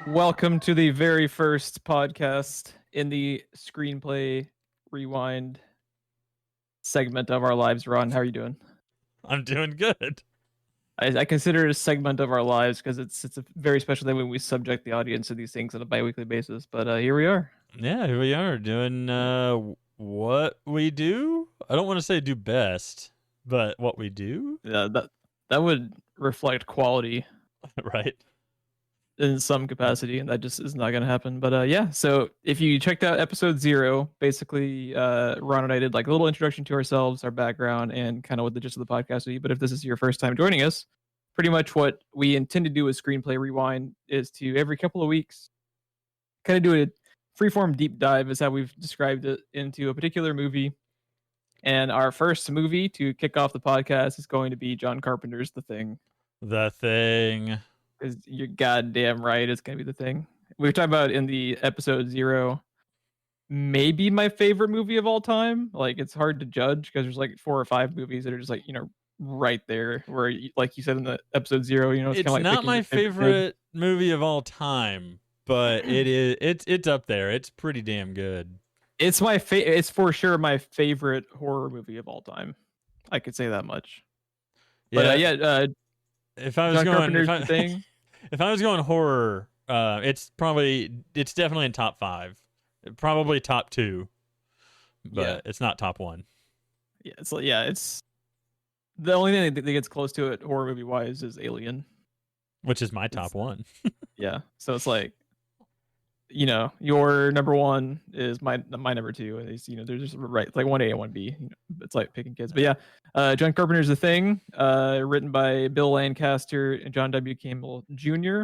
Welcome to the very first podcast in the screenplay rewind segment of our lives. Ron, how are you doing? I'm doing good. I consider it a segment of our lives because it's a very special day when we subject the audience to these things on a biweekly basis. But here we are. Yeah, here we are doing what we do. I don't want to say do best, but what we do, Yeah, that would reflect quality right? in some capacity, and that just is not going to happen. But yeah, so if you checked out episode 0, basically Ron and I did like a little introduction to ourselves, our background, and kind of what the gist of the podcast would be. But if this is your first time joining us, pretty much what we intend to do with Screenplay Rewind is to every couple of weeks kind of do a freeform deep dive, is how we've described it, into a particular movie. And our first movie to kick off the podcast is going to be John Carpenter's The Thing. The Thing. Because you're goddamn right, it's gonna be The Thing. We were talking about in the episode 0, maybe my favorite movie of all time. Like, it's hard to judge because there's like 4 or 5 movies that are just like, right there. Where, like you said in the episode 0, it's kind of like not my favorite movie of all time, but it's up there. It's pretty damn good. It's my it's for sure my favorite horror movie of all time. I could say that much. Yeah, but if I was John going, Carpenter's The Thing. if I was going horror, it's definitely in top 5, probably top 2, but it's not top 1. Yeah, it's the only thing that gets close to it horror movie wise is Alien, which is my top 1. Yeah, so it's like, your number 1 is my number 2, and they're just right, like 1A and 1B. It's like picking kids. But yeah, John Carpenter's The Thing, written by Bill Lancaster and John W. Campbell Jr.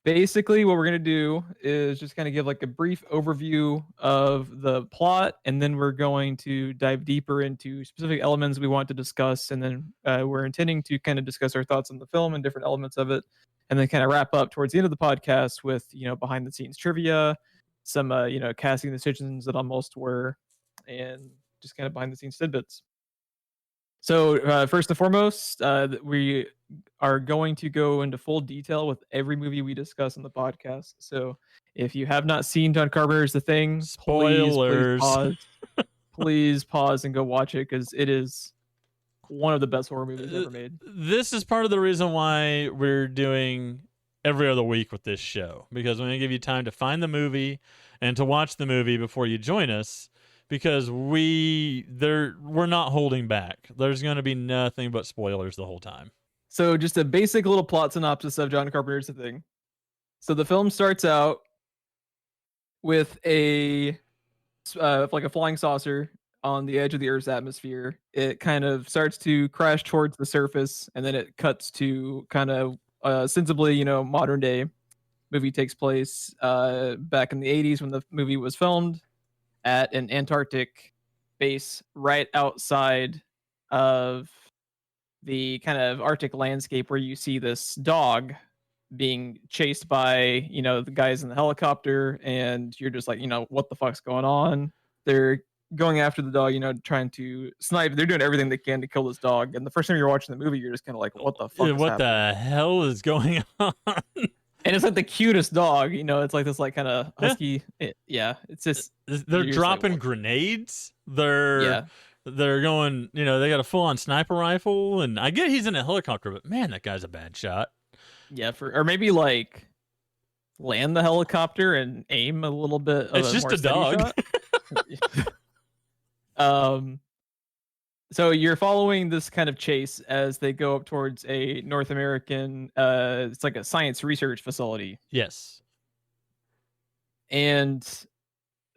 Basically, what we're gonna do is just kind of give like a brief overview of the plot, and then we're going to dive deeper into specific elements we want to discuss, and then we're intending to kind of discuss our thoughts on the film and different elements of it, and then kind of wrap up towards the end of the podcast with behind the scenes trivia, some casting decisions that almost were, and just kind of behind the scenes tidbits. So first and foremost, we are going to go into full detail with every movie we discuss on the podcast. So if you have not seen John Carpenter's The Thing, spoilers, please pause and go watch it, because it is one of the best horror movies ever made. This is part of the reason why we're doing every other week with this show, because we're going to give you time to find the movie and to watch the movie before you join us, because we're not holding back. There's going to be nothing but spoilers the whole time. So just a basic little plot synopsis of John Carpenter's The Thing. So the film starts out with like a flying saucer on the edge of the Earth's atmosphere. It kind of starts to crash towards the surface, and then it cuts to kind of sensibly, modern day. Movie takes place back in the 80s when the movie was filmed at an Antarctic base right outside of the kind of Arctic landscape, where you see this dog being chased by, the guys in the helicopter, and you're just like, what the fuck's going on? They're going after the dog, trying to snipe. They're doing everything they can to kill this dog. And the first time you're watching the movie, you're just kind of like, what the fuck? What the hell is going on? And it's like the cutest dog, it's like this like kind of husky. It's just they're dropping like, grenades. They're going, they got a full-on sniper rifle, and I get he's in a helicopter, but man, that guy's a bad shot. Yeah, or maybe like land the helicopter and aim a little bit. It's just a dog. So you're following this kind of chase as they go up towards a North American, it's like a science research facility. Yes. And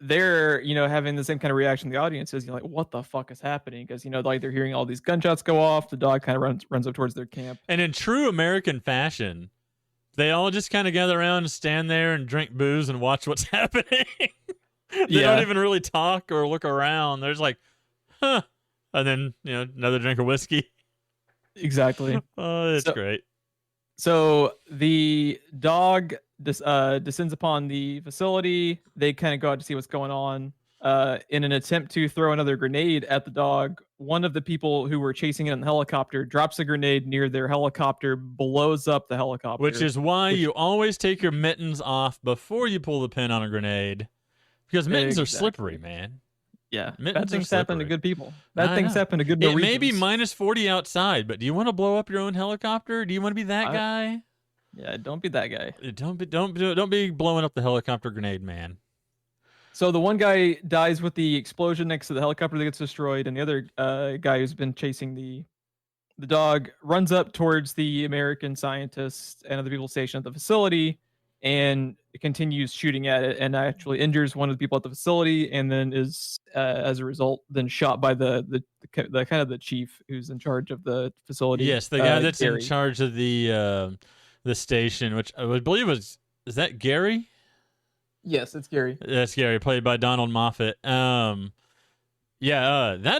they're, having the same kind of reaction the audience is, like, what the fuck is happening? Because, like they're hearing all these gunshots go off. The dog kind of runs up towards their camp. And in true American fashion, they all just kind of gather around and stand there and drink booze and watch what's happening. They don't even really talk or look around. They're just like, huh. And then, another drink of whiskey. Exactly. Oh, it's great. So the dog descends upon the facility. They kind of go out to see what's going on. in an attempt to throw another grenade at the dog, one of the people who were chasing it in the helicopter drops a grenade near their helicopter, blows up the helicopter. Which is why you always take your mittens off before you pull the pin on a grenade, because mittens are slippery, man. Yeah, mittens bad things happen to good people. Bad things happen to good Norwegians. Norwegians. It may be minus 40 outside, but do you want to blow up your own helicopter? Do you want to be that guy? Yeah, don't be that guy. Don't be blowing up the helicopter grenade, man. So the one guy dies with the explosion next to the helicopter that gets destroyed, and the other guy who's been chasing the dog runs up towards the American scientists and other people stationed at the facility, and continues shooting at it, and actually injures one of the people at the facility, and then is as a result then shot by the kind of the chief who's in charge of the facility. Yes, the guy that's Gary. in charge of the station, which I would believe is that Gary? Yes, it's Gary. That's Gary, played by Donald Moffat. That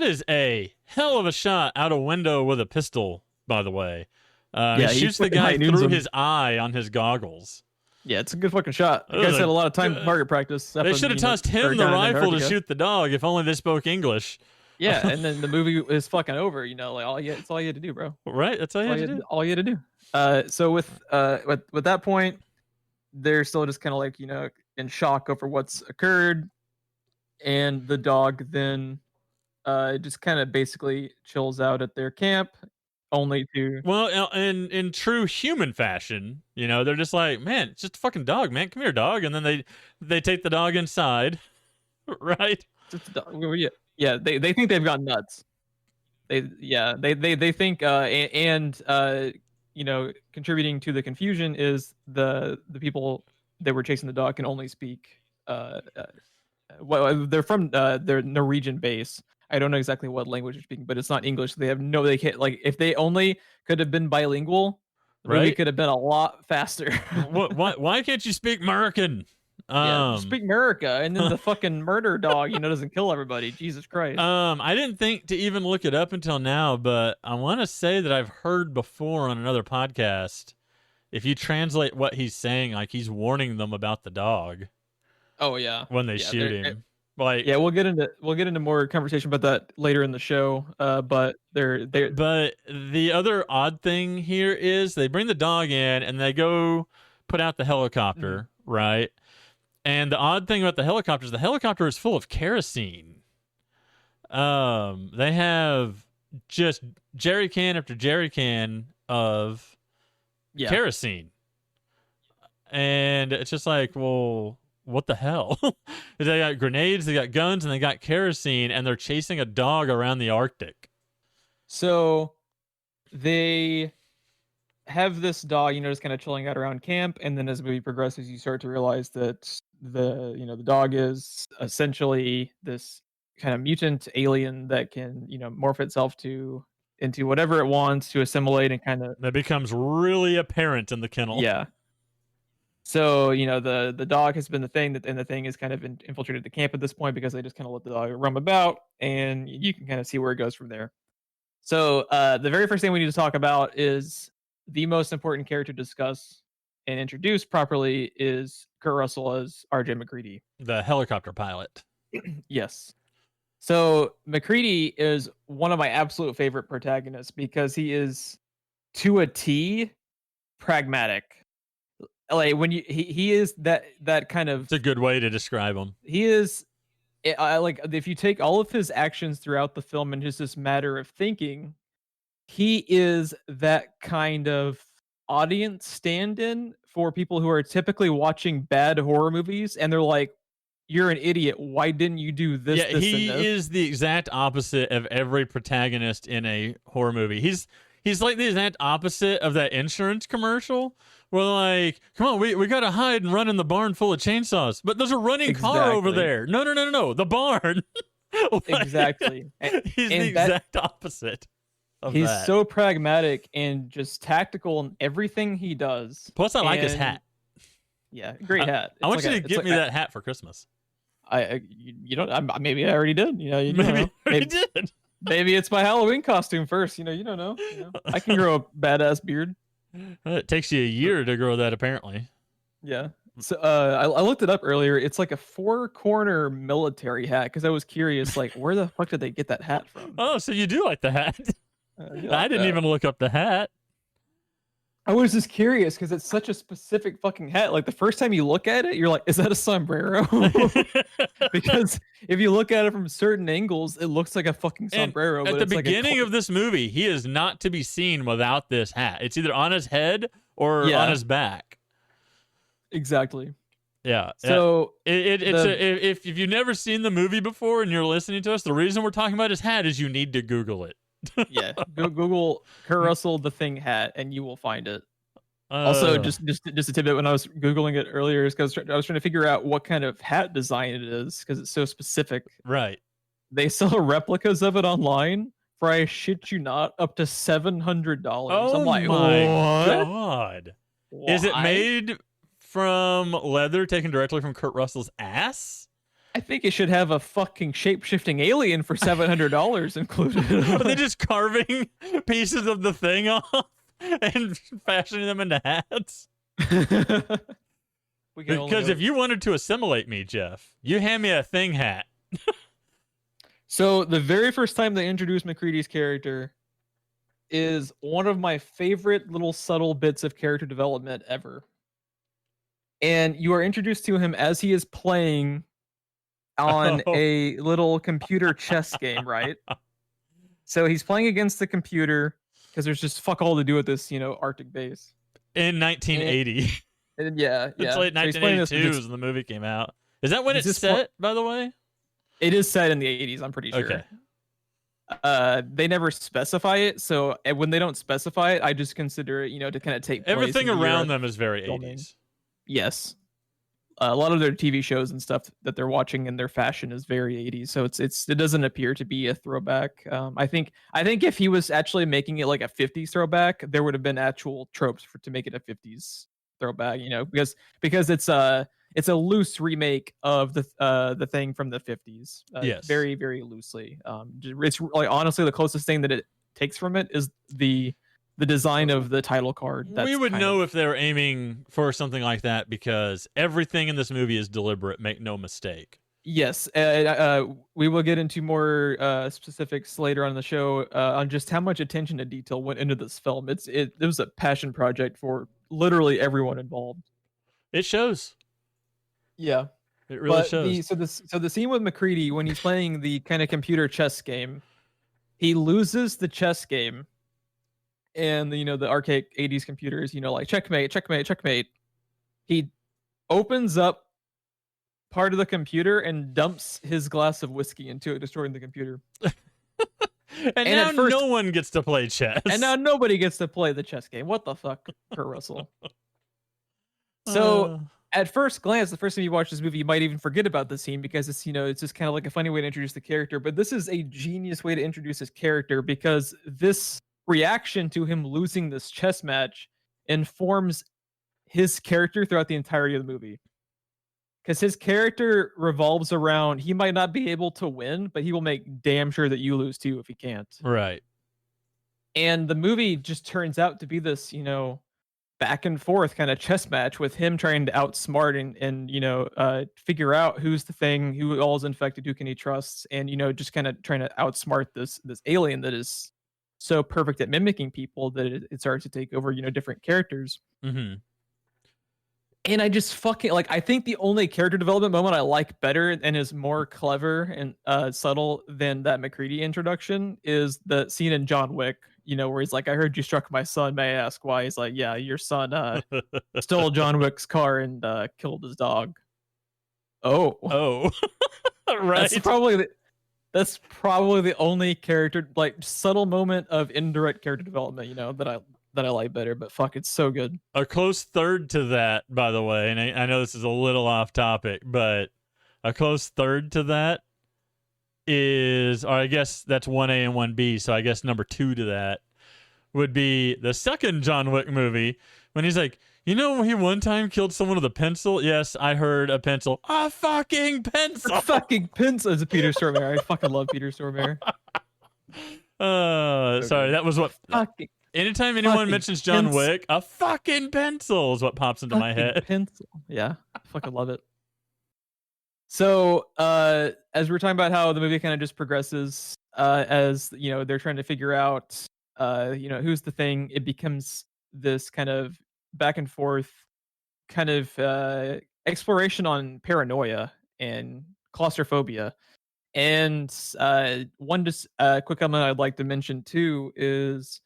is a hell of a shot out a window with a pistol, by the way. He shoots the guy through his eye on his goggles. Yeah, it's a good fucking shot. The guys had a lot of time target practice. They should have tossed him the rifle to shoot the dog if only they spoke English. Yeah, and then the movie is fucking over. Like it's all you had to do, bro. Right, that's all you had to do. All you had to do. So with that point, they're still just kind of like in shock over what's occurred, and the dog then just kind of basically chills out at their camp, only to in true human fashion, they're just like, man, it's just a fucking dog, man, come here, dog, and then they take the dog inside, right? Just a dog. Yeah, they think they've gone nuts. They think contributing to the confusion is the people that were chasing the dog can only speak they're from their Norwegian base. I don't know exactly what language they're speaking, but it's not English. They can't, like, if they only could have been bilingual, the movie could have been a lot faster. Why can't you speak American? Speak America, and then the fucking murder dog, doesn't kill everybody. Jesus Christ. I didn't think to even look it up until now, but I want to say that I've heard before on another podcast, if you translate what he's saying, like he's warning them about the dog. Oh yeah. When they shoot him. Like, yeah, we'll get into more conversation about that later in the show. But But the other odd thing here is they bring the dog in and they go put out the helicopter, right? And the odd thing about the helicopter is full of kerosene. They have just jerry can after jerry can of kerosene. And it's just like, well, what the hell? They got grenades, they got guns, and they got kerosene, and they're chasing a dog around the Arctic. So they have this dog, just kind of chilling out around camp, and then as the movie progresses, you start to realize that the dog is essentially this kind of mutant alien that can, morph itself into whatever it wants to assimilate, and kind of that becomes really apparent in the kennel. Yeah. So, the dog has been the thing, and the thing is kind of infiltrated the camp at this point because they just kind of let the dog roam about, and you can kind of see where it goes from there. So the very first thing we need to talk about is the most important character to discuss and introduce properly is Kurt Russell as R.J. McCready. The helicopter pilot. Yes. So McCready is one of my absolute favorite protagonists because he is, to a T, pragmatic. Like when he is that kind of. It's a good way to describe him. He is, like, if you take all of his actions throughout the film and just this matter of thinking, he is that kind of audience stand-in for people who are typically watching bad horror movies, and they're like, "You're an idiot. Why didn't you do this?" Yeah, he is the exact opposite of every protagonist in a horror movie. He's like the exact opposite of that insurance commercial. We're like, come on, we got to hide and run in the barn full of chainsaws. But there's a running car over there. No, the barn. Like, exactly. He's the exact opposite of he's that. so pragmatic and just tactical in everything he does. Plus, I like his hat. Yeah, great hat. I want you to give me that hat for Christmas. Maybe I already did. You maybe did. Maybe it's my Halloween costume first. You don't know. I can grow a badass beard. It takes you a year to grow that, apparently. Yeah. So I looked it up earlier. It's like a 4-corner military hat because I was curious, like, where the fuck did they get that hat from? Oh, so you do like the hat? I do I like didn't that. even look up the hat. I was just curious because it's such a specific fucking hat. Like the first time you look at it, you're like, is that a sombrero? Because if you look at it from certain angles, it looks like a fucking And sombrero. at But the it's like beginning of this movie, he is not to be seen without this hat. It's either on his head or Yeah. on his back. Exactly. Yeah. So If you've never seen the movie before and you're listening to us, the reason we're talking about his hat is you need to Google it. yeah, Google Kurt Russell the Thing hat and you will find it. Also, just a tidbit, when I was Googling it earlier, is because I was trying to figure out what kind of hat design it is because it's so specific. Right. They sell replicas of it online for, I shit you not, up to $700. Oh I'm like, my what? God. Why? Is it made from leather taken directly from Kurt Russell's ass? I think it should have a fucking shape-shifting alien for $700 included. Are they just carving pieces of the thing off and fashioning them into hats? Because if you wanted to assimilate me, Jeff, you hand me a Thing hat. So the very first time they introduced McCready's character is one of my favorite little subtle bits of character development ever. And you are introduced to him as he is playing on a little computer chess game, right? So he's playing against the computer because there's just fuck all to do with this, Arctic base. In 1980. And yeah. It's late 1982 when the movie came out. Is that when it's set, by the way? It is set in the 80s, I'm pretty sure. Okay. They never specify it, so when they don't specify it, I just consider it, to kind of take place. Everything around them is very filming. 80s. Yes. A lot of their TV shows and stuff that they're watching and their fashion is very 80s, so it doesn't appear to be a throwback. I think if he was actually making it like a 50s throwback, there would have been actual tropes to make it a 50s throwback, because it's a loose remake of the thing from the 50s. Yes. Very, very loosely. It's like honestly the closest thing that it takes from it is the design of the title card. We would know if they were aiming for something like that because everything in this movie is deliberate. Make no mistake. Yes. We will get into more specifics later on in the show on just how much attention to detail went into this film. It was a passion project for literally everyone involved. It shows. Yeah. It really shows. So the scene with McCready when he's playing the kind of computer chess game, he loses the chess game. And the archaic 80s computers, like checkmate, checkmate, checkmate. He opens up part of the computer and dumps his glass of whiskey into it, destroying the computer. and now no one gets to play chess. And now nobody gets to play the chess game. What the fuck, Kurt Russell? So at first glance, the first time you watch this movie, you might even forget about the scene because it's it's just kind of like a funny way to introduce the character. But this is a genius way to introduce his character because this reaction to him losing this chess match informs his character throughout the entirety of the movie. Because his character revolves around, he might not be able to win, but he will make damn sure that you lose too if he can't. Right. And the movie just turns out to be this, back and forth kind of chess match with him trying to outsmart and figure out who's the thing, who all is infected, who can he trust, and just kind of trying to outsmart this alien that is so perfect at mimicking people that it starts to take over, different characters. Mm-hmm. And I just fucking I think the only character development moment I like better and is more clever and subtle than that McCready introduction is the scene in John Wick, where he's like, I heard you struck my son. May I ask why? He's like, yeah, your son stole John Wick's car and killed his dog. Oh, right. That's probably the only character subtle moment of indirect character development, that I like better. But fuck, it's so good. A close third to that, by the way, and I know this is a little off topic, but a close third to that is, or I guess that's 1A and 1B. So I guess number 2 to that would be the second John Wick movie when he's like, he one time killed someone with a pencil? Yes, I heard a pencil. A fucking pencil. A fucking pencil is a Peter Stormare. I fucking love Peter Stormare. Sorry, that was what. Anytime anyone Fucking mentions John pencil. Wick, a fucking pencil is what pops into my Fucking head. pencil. Yeah, I fucking love it. So, as we're talking about how the movie kind of just progresses, as you know, they're trying to figure out, who's the thing. It becomes this kind of back and forth, kind of exploration on paranoia and claustrophobia. And one just quick element I'd like to mention too is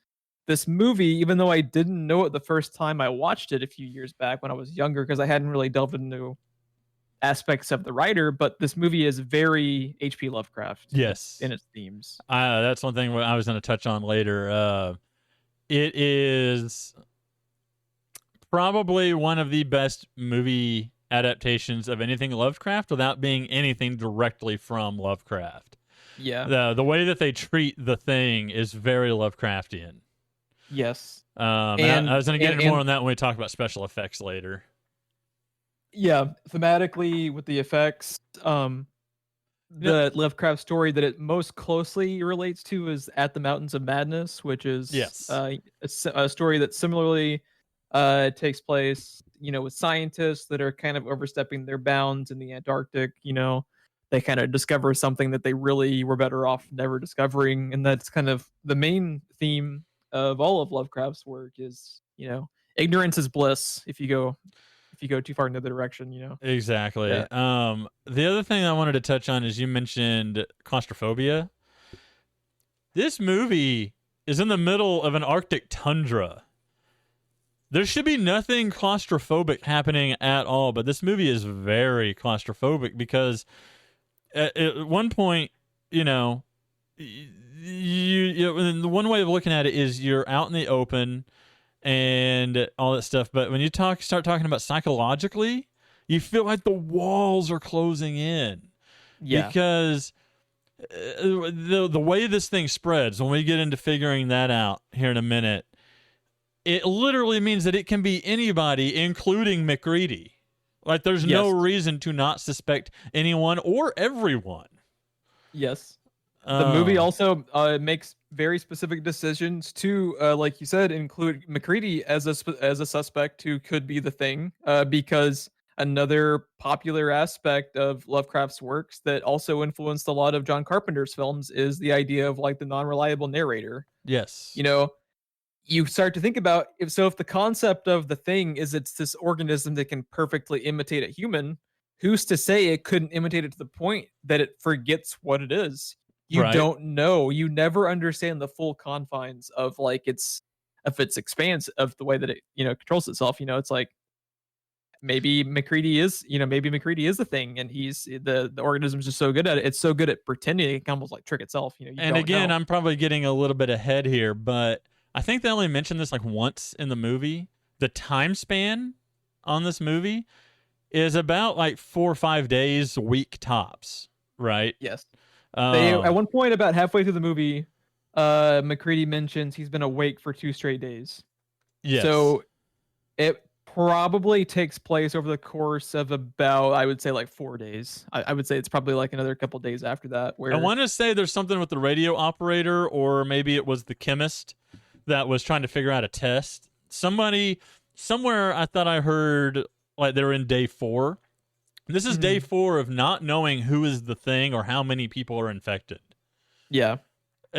this movie. Even though I didn't know it the first time I watched it a few years back when I was younger, because I hadn't really delved into aspects of the writer, but this movie is very H.P. Lovecraft Yes. in its themes. That's one thing I was going to touch on later. It is probably one of the best movie adaptations of anything Lovecraft without being anything directly from Lovecraft. Yeah. The way that they treat the thing is very Lovecraftian. Yes. And I was going to get into more on that when we talk about special effects later. Yeah, thematically with the effects, the Lovecraft story that it most closely relates to is At the Mountains of Madness, which is Yes. a story that similarly takes place, with scientists that are kind of overstepping their bounds in the Antarctic. They kind of discover something that they really were better off never discovering, and that's kind of the main theme of all of Lovecraft's work is, ignorance is bliss if you go too far in the other direction. Exactly. Yeah. The other thing I wanted to touch on is you mentioned claustrophobia. This movie is in the middle of an Arctic tundra. There should be nothing claustrophobic happening at all, but this movie is very claustrophobic because at one point, you the one way of looking at it is you're out in the open and all that stuff, but when you start talking about psychologically, you feel like the walls are closing in. Yeah. Because the way this thing spreads, when we get into figuring that out here in a minute, it literally means that it can be anybody, including McCready. Like, there's no reason to not suspect anyone or everyone. Yes. The movie also makes very specific decisions to, like you said, include McCready as a suspect who could be the thing, because another popular aspect of Lovecraft's works that also influenced a lot of John Carpenter's films is the idea of like the non-reliable narrator. Yes. You start to think about if the concept of the thing is it's this organism that can perfectly imitate a human, who's to say it couldn't imitate it to the point that it forgets what it is? You don't know. You never understand the full confines of like its expanse of the way that it controls itself. It's like maybe McCready is the thing, and he's the organism's just so good at it. It's so good at pretending it can almost like trick itself. And again, I'm probably getting a little bit ahead here, but I think they only mentioned this like once in the movie. The time span on this movie is about like 4 or 5 days, a week tops, right? Yes. They at one point, about halfway through the movie, McCready mentions he's been awake for 2 straight days. Yes. So it probably takes place over the course of about, I would say, like 4 days. I would say it's probably like another couple days after that. Where I want to say there's something with the radio operator, or maybe it was the chemist that was trying to figure out a test. Somebody somewhere, I thought I heard like they were in day 4. This is day 4 of not knowing who is the thing or how many people are infected. Yeah.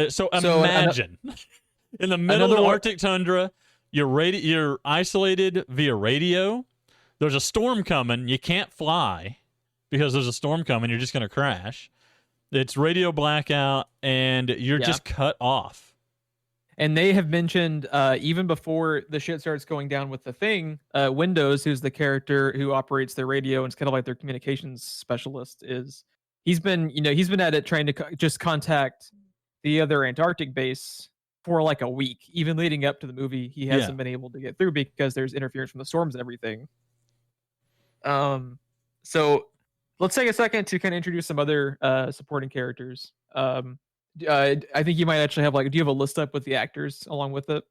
So imagine in the middle of the Arctic tundra, you're isolated via radio. There's a storm coming. You can't fly because there's a storm coming. You're just going to crash. It's radio blackout, and you're just cut off. And they have mentioned, even before the shit starts going down with the thing, Windows, who's the character who operates their radio and it's kind of like their communications specialist, he's been at it trying to just contact the other Antarctic base for like a week. Even leading up to the movie, he hasn't been able to get through because there's interference from the storms and everything. So let's take a second to kind of introduce some other supporting characters. I think you might actually have do you have a list up with the actors along with it?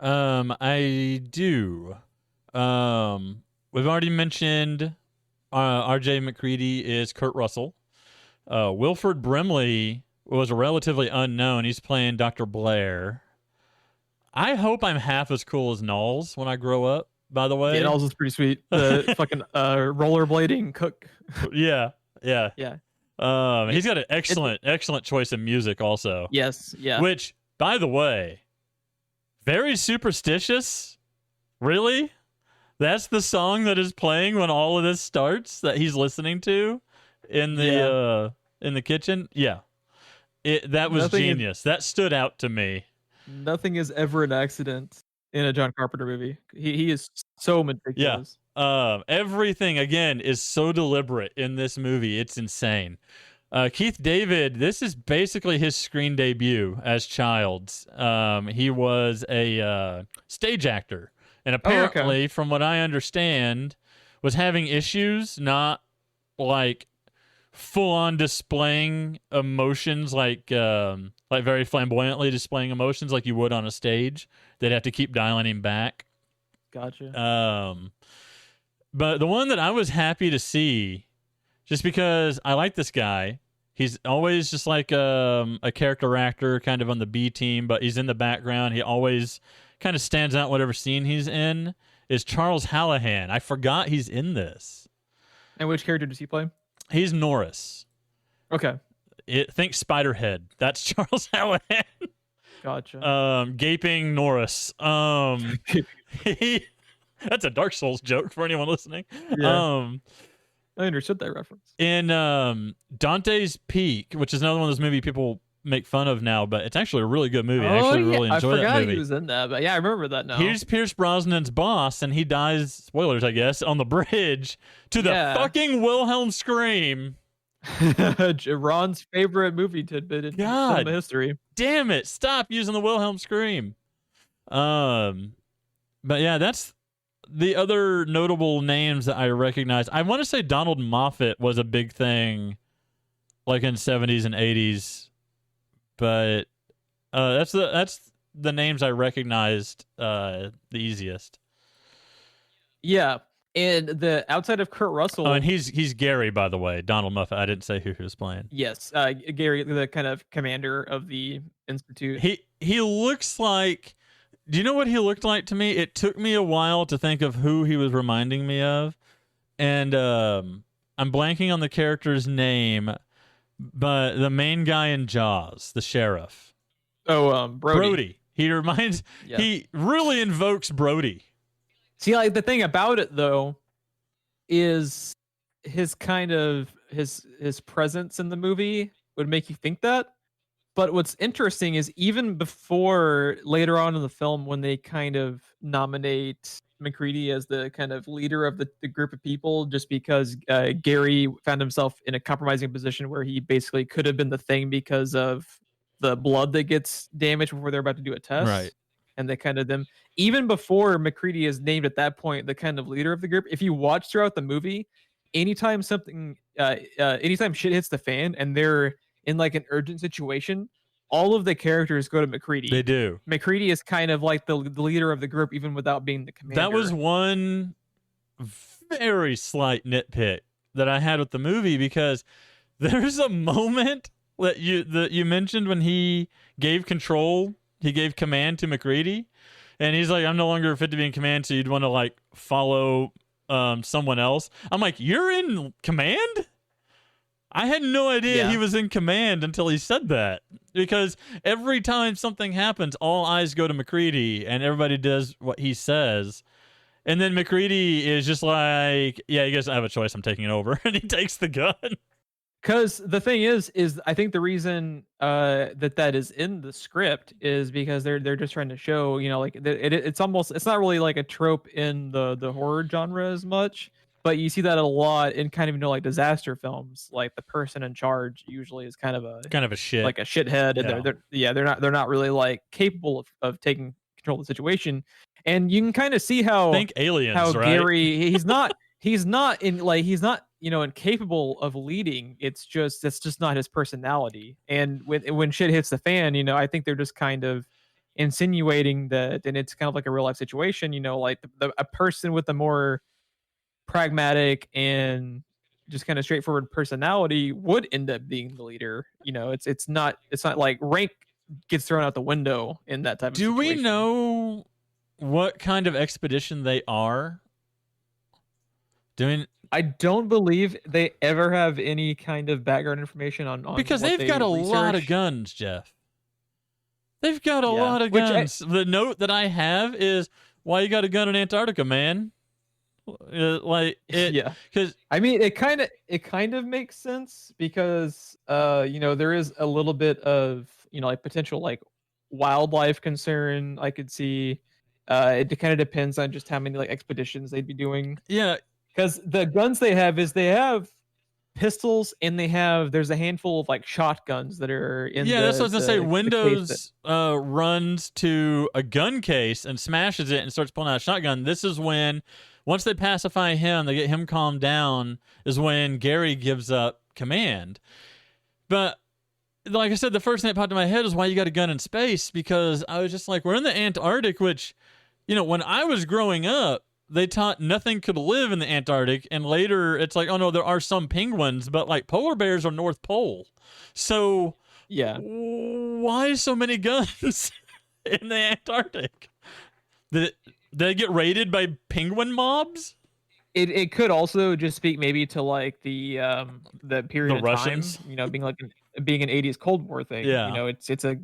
I do. We've already mentioned R.J. McCready is Kurt Russell. Wilford Brimley was relatively unknown. He's playing Dr. Blair. I hope I'm half as cool as Knowles when I grow up. By the way, Yeah, Knowles is pretty sweet. The fucking rollerblading cook. yeah, yeah. Yeah. He's got an It, excellent choice in music also. yes. Yeah. Which, by the way, very superstitious. Really? That's the song that is playing when all of this starts that he's listening to in the kitchen. Yeah. That was genius. That stood out to me. Nothing is ever an accident in a John Carpenter movie. He is so meticulous. Everything again is so deliberate in this movie. It's insane. Keith David, this is basically his screen debut as Childs. He was a stage actor, and apparently, from what I understand, was having issues not like full on displaying emotions like very flamboyantly displaying emotions like you would on a stage. They'd have to keep dialing him back. Gotcha. But the one that I was happy to see, just because I like this guy, he's always just like a character actor kind of on the B team, but he's in the background. He always kind of stands out whatever scene he's in, is Charles Hallahan. I forgot he's in this. And which character does he play? He's Norris. Okay. Think Spiderhead. That's Charles Hallahan. Gotcha. Gaping Norris. That's a Dark Souls joke for anyone listening. Yeah. I understood that reference. In Dante's Peak, which is another one of those movies people make fun of now, but it's actually a really good movie. I actually really enjoy that movie. I forgot he was in that, but yeah, I remember that now. Here's Pierce Brosnan's boss, and he dies, spoilers, I guess, on the bridge to the fucking Wilhelm scream. Ron's favorite movie tidbit in cinema history. Damn it, stop using the Wilhelm scream. But yeah, that's the other notable names that I recognize. I want to say Donald Moffat was a big thing like in 70s and 80s, but that's the names I recognized the easiest. Yeah, and the outside of Kurt Russell. Oh, and he's Gary, by the way. Donald Moffat. I didn't say who he was playing. Yes, Gary, the kind of commander of the Institute. He looks like. Do you know what he looked like to me? It took me a while to think of who he was reminding me of, and I'm blanking on the character's name, but the main guy in Jaws, the sheriff. Oh, Brody. He reminds. Yeah. He really invokes Brody. See, like the thing about it though, is his kind of his presence in the movie would make you think that. But what's interesting is even before later on in the film, when they kind of nominate McCready as the kind of leader of the group of people, just because Gary found himself in a compromising position where he basically could have been the thing because of the blood that gets damaged before they're about to do a test. Right. And they kind of them, even before McCready is named at that point, the kind of leader of the group, if you watch throughout the movie, anytime anytime shit hits the fan and they're in like an urgent situation, all of the characters go to McCready. They do. McCready is kind of like the leader of the group, even without being the commander. That was one very slight nitpick that I had with the movie, because there's a moment that you mentioned when he gave command to McCready, and he's like, I'm no longer fit to be in command, so you'd want to like follow someone else. I'm like, you're in command? I had no idea he was in command until he said that, because every time something happens, all eyes go to McCready and everybody does what he says. And then McCready is just like, yeah, you guys don't have a choice. I'm taking it over. And he takes the gun. Because the thing is I think the reason that is in the script is because they're just trying to show, like it's not really like a trope in the horror genre as much. But you see that a lot in kind of like disaster films. Like the person in charge usually is kind of a shit, like a shithead, and they're not really like capable of taking control of the situation. And you can kind of see how think Aliens, how right? Gary he's not incapable of leading. It's just not his personality. And when shit hits the fan, I think they're just kind of insinuating that, and it's kind of like a real life situation. Like a person with a more pragmatic and just kind of straightforward personality would end up being the leader. It's not like rank gets thrown out the window in that type of Do we situation. know what kind of expedition they are doing? I don't believe they ever have any kind of background information on Because what they've they got a lot of research. guns, Jeff. They've got a Yeah, lot of guns. The note that I have is, why you got a gun in Antarctica, man? Like it, yeah. because I mean, it kind of makes sense because there is a little bit of like potential like wildlife concern. I could see. It kind of depends on just how many like expeditions they'd be doing. yeah, Because the guns they have pistols and there's a handful of like shotguns that are in yeah, that's what I was gonna say. the case that Windows runs to a gun case and smashes it and starts pulling out a shotgun. This is when, once they pacify him, they get him calmed down, is when Gary gives up command. But like I said, the first thing that popped in my head is why you got a gun in space, because I was just like, we're in the Antarctic, which, when I was growing up, they taught nothing could live in the Antarctic, and later it's like, oh no, there are some penguins, but like polar bears are North Pole. So yeah. why so many guns in the Antarctic? Did they get raided by penguin mobs? It could also just speak maybe to like the period The of Russians? time, being an 80s Cold War thing. Yeah. It's a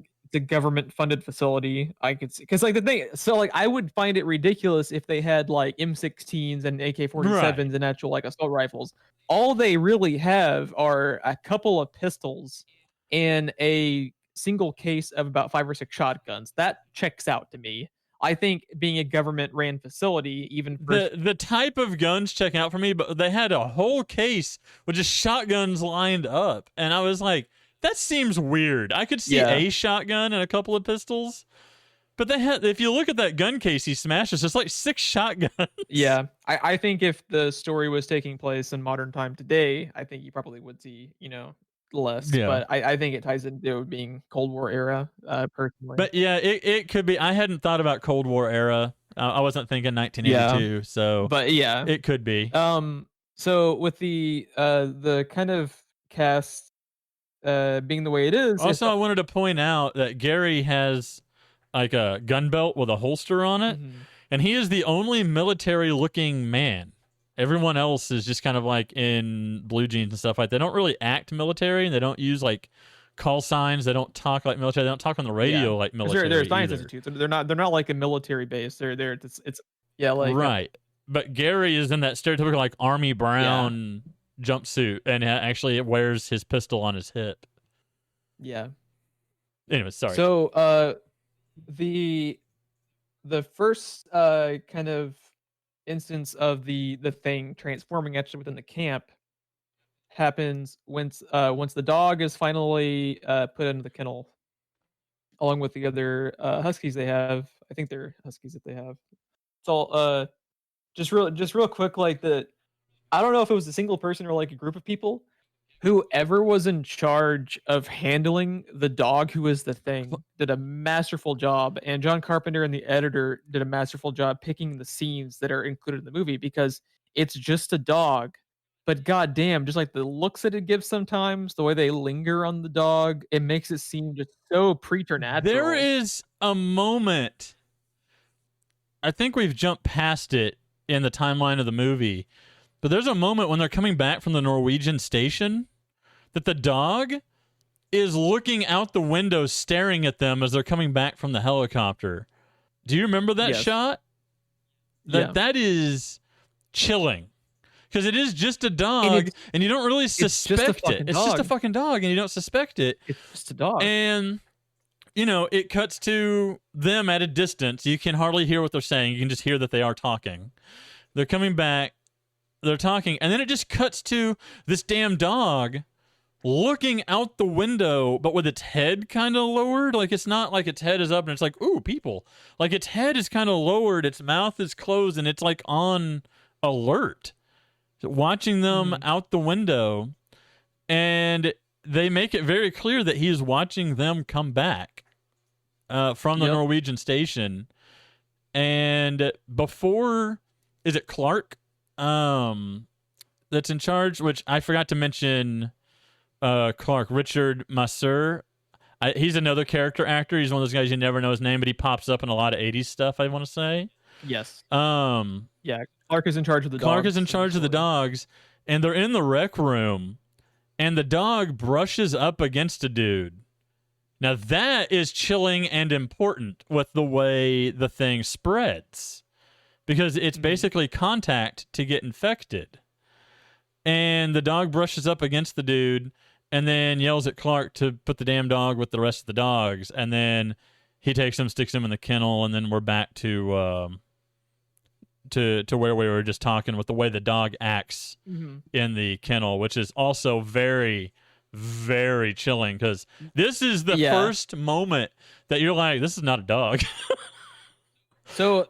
government funded facility. I could see because like the thing, so like I would find it ridiculous if they had like M16s and AK-47s Right. and actual like assault rifles. All they really have are a couple of pistols and a single case of about 5 or 6 shotguns. That checks out to me. I think being a government ran facility, even for The type of guns check out for me, but they had a whole case with just shotguns lined up, and I was like, that seems weird. I could see a shotgun and a couple of pistols, but they had, if you look at that gun case he smashes, it's like 6 shotguns. Yeah, I think if the story was taking place in modern time today, I think you probably would see less. Yeah. But I think it ties into it being Cold War era, personally. But yeah, it could be. I hadn't thought about Cold War era. I wasn't thinking 1982, so but yeah, it could be. So with the kind of cast being the way it is, Also, I wanted to point out that Gary has like a gun belt with a holster on it, and he is the only military-looking man. Everyone else is just kind of like in blue jeans and stuff like that. They don't really act military, and they don't use like call signs. They don't talk like military. They don't talk on the radio like military. They're science either. institutes. They're not like a military base. They're it's yeah like right. But Gary is in that stereotypical like army brown jumpsuit, and actually it wears his pistol on his hip. Yeah. Anyway, sorry. So the first kind of instance of the thing transforming actually within the camp happens once the dog is finally put into the kennel along with the other huskies they have. I think they're huskies that they have. So just real quick, like I don't know if it was a single person or like a group of people. Whoever was in charge of handling the dog who is the thing did a masterful job, and John Carpenter and the editor did a masterful job picking the scenes that are included in the movie because it's just a dog, but goddamn, just like the looks that it gives sometimes, the way they linger on the dog, it makes it seem just so preternatural. There is a moment, I think we've jumped past it in the timeline of the movie, but there's a moment when they're coming back from the Norwegian station that the dog is looking out the window staring at them as they're coming back from the helicopter. Do you remember that shot? That is chilling. Because it is just a dog, and you don't really suspect it. It's just a fucking dog, and you don't suspect it. It's just a dog. And, it cuts to them at a distance. You can hardly hear what they're saying. You can just hear that they are talking. They're coming back. They're talking. And then it just cuts to this damn dog looking out the window, but with its head kind of lowered. Like, it's not like its head is up and it's like, ooh, people. Like, its head is kind of lowered. Its mouth is closed, and it's like on alert, watching them out the window. And they make it very clear that he is watching them come back from the Norwegian station. And before, is it Clark that's in charge? Which I forgot to mention. Clark, Richard Masur. He's another character actor. He's one of those guys you never know his name, but he pops up in a lot of 80s stuff, I want to say. Yes. Um, Yeah, Clark is in charge of the dogs. Clark is in charge of the dogs, and they're in the rec room, and the dog brushes up against a dude. Now, that is chilling and important with the way the thing spreads, because it's basically contact to get infected. And the dog brushes up against the dude and then yells at Clark to put the damn dog with the rest of the dogs. And then he takes him, sticks him in the kennel, and then we're back to where we were just talking with the way the dog acts in the kennel, which is also very, very chilling, because this is the first moment that you're like, this is not a dog. So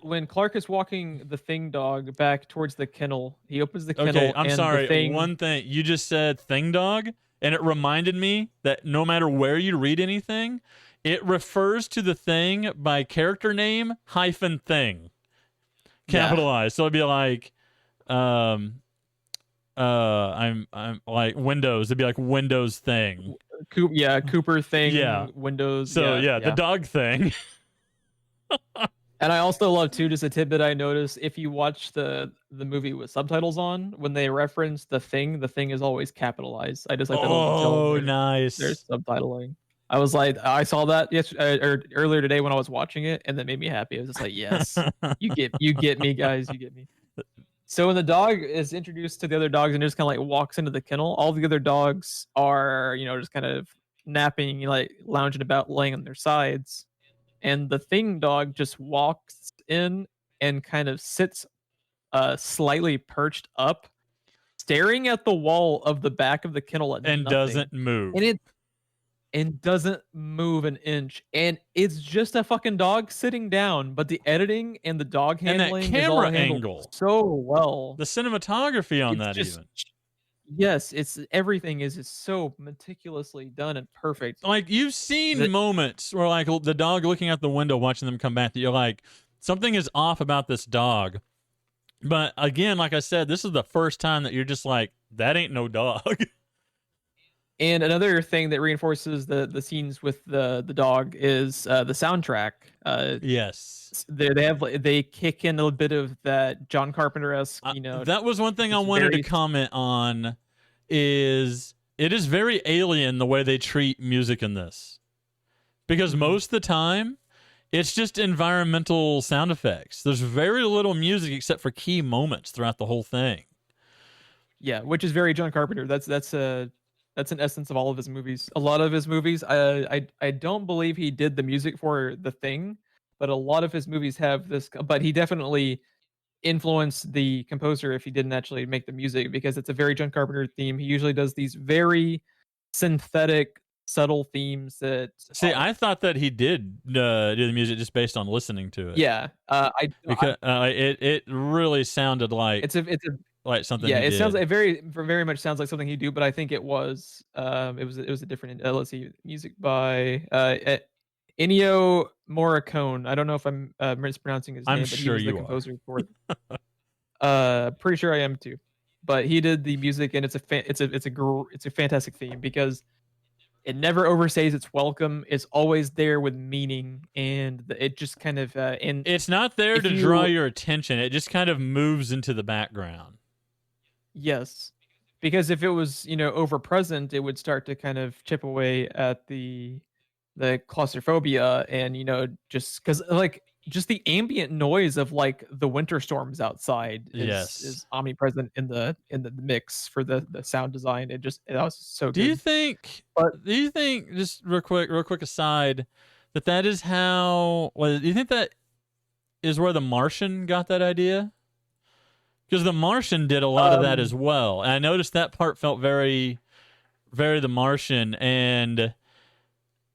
when Clark is walking the thing dog back towards the kennel, he opens the kennel. Okay, I'm and sorry. One thing, you just said thing dog, and it reminded me that no matter where you read anything, it refers to the thing by character name hyphen thing, capitalized. So it'd be like, I'm like Windows. It'd be like Windows thing. Cooper thing. Yeah, Windows. So the dog thing. And I also love too, just a tidbit I noticed, if you watch the movie with subtitles on, when they reference the thing is always capitalized. I just like that little detail. Oh, nice. There's subtitling. I was like, I saw that or earlier today when I was watching it, and that made me happy. I was just like, yes, you get me, guys, you get me. So when the dog is introduced to the other dogs and just kind of like walks into the kennel, all the other dogs are, just kind of napping, like lounging about, laying on their sides. And the thing dog just walks in and kind of sits slightly perched up, staring at the wall of the back of the kennel and nothing. Doesn't move. And doesn't move an inch. And it's just a fucking dog sitting down, but the editing and the dog handling and that camera angle so well. The cinematography on that just, even. Yes, everything is just so meticulously done and perfect. Like, you've seen moments where, like, the dog looking out the window watching them come back, that you're like, something is off about this dog. But again, like I said, this is the first time that you're just like, that ain't no dog. And another thing that reinforces the scenes with the dog is the soundtrack. Yes, they kick in a bit of that John Carpenter-esque. That was one thing I wanted to comment on. Is it is very alien the way they treat music in this, because most of the time it's just environmental sound effects. There's very little music except for key moments throughout the whole thing. Yeah, which is very John Carpenter. That's an essence of all of his movies. A lot of his movies, I don't believe he did the music for The Thing, but a lot of his movies have this. But he definitely influenced the composer if he didn't actually make the music, because it's a very John Carpenter theme. He usually does these very synthetic, subtle themes that. See, I thought that he did do the music just based on listening to it. Yeah, it really sounded like it's a like something. Yeah, it sounds like very much sounds like something he'd do, but I think it was a different. Let's see, music by Ennio Morricone. I don't know if I'm mispronouncing his name, but he was the composer for it. Pretty sure I am too. But he did the music, and it's a fantastic theme, because it never overstays its welcome. It's always there with meaning, and it just kind of and it's not there to draw your attention. It just kind of moves into the background. Yes, because if it was, over present, it would start to kind of chip away at the claustrophobia, and just because just the ambient noise of like the winter storms outside is omnipresent in the mix for the sound design. It was so good. Do you think just real quick aside that is how? Well, do you think that is where The Martian got that idea? Because The Martian did a lot of that as well. And I noticed that part felt very, very The Martian. And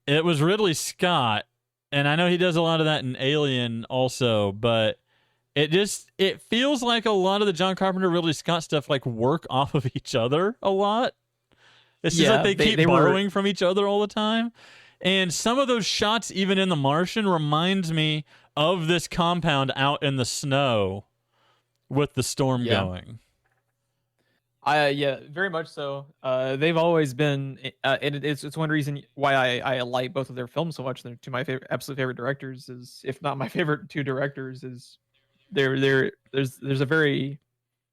it was Ridley Scott. And I know he does a lot of that in Alien also. But it feels like a lot of the John Carpenter, Ridley Scott stuff like work off of each other a lot. It's just like they keep borrowing from each other all the time. And some of those shots, even in The Martian, reminds me of this compound out in the snow with the storm going. Yeah, very much so. They've always been, and it's one reason why I like both of their films so much. They're two of my favorite, absolute favorite directors. Is if not my favorite two directors, is there's a very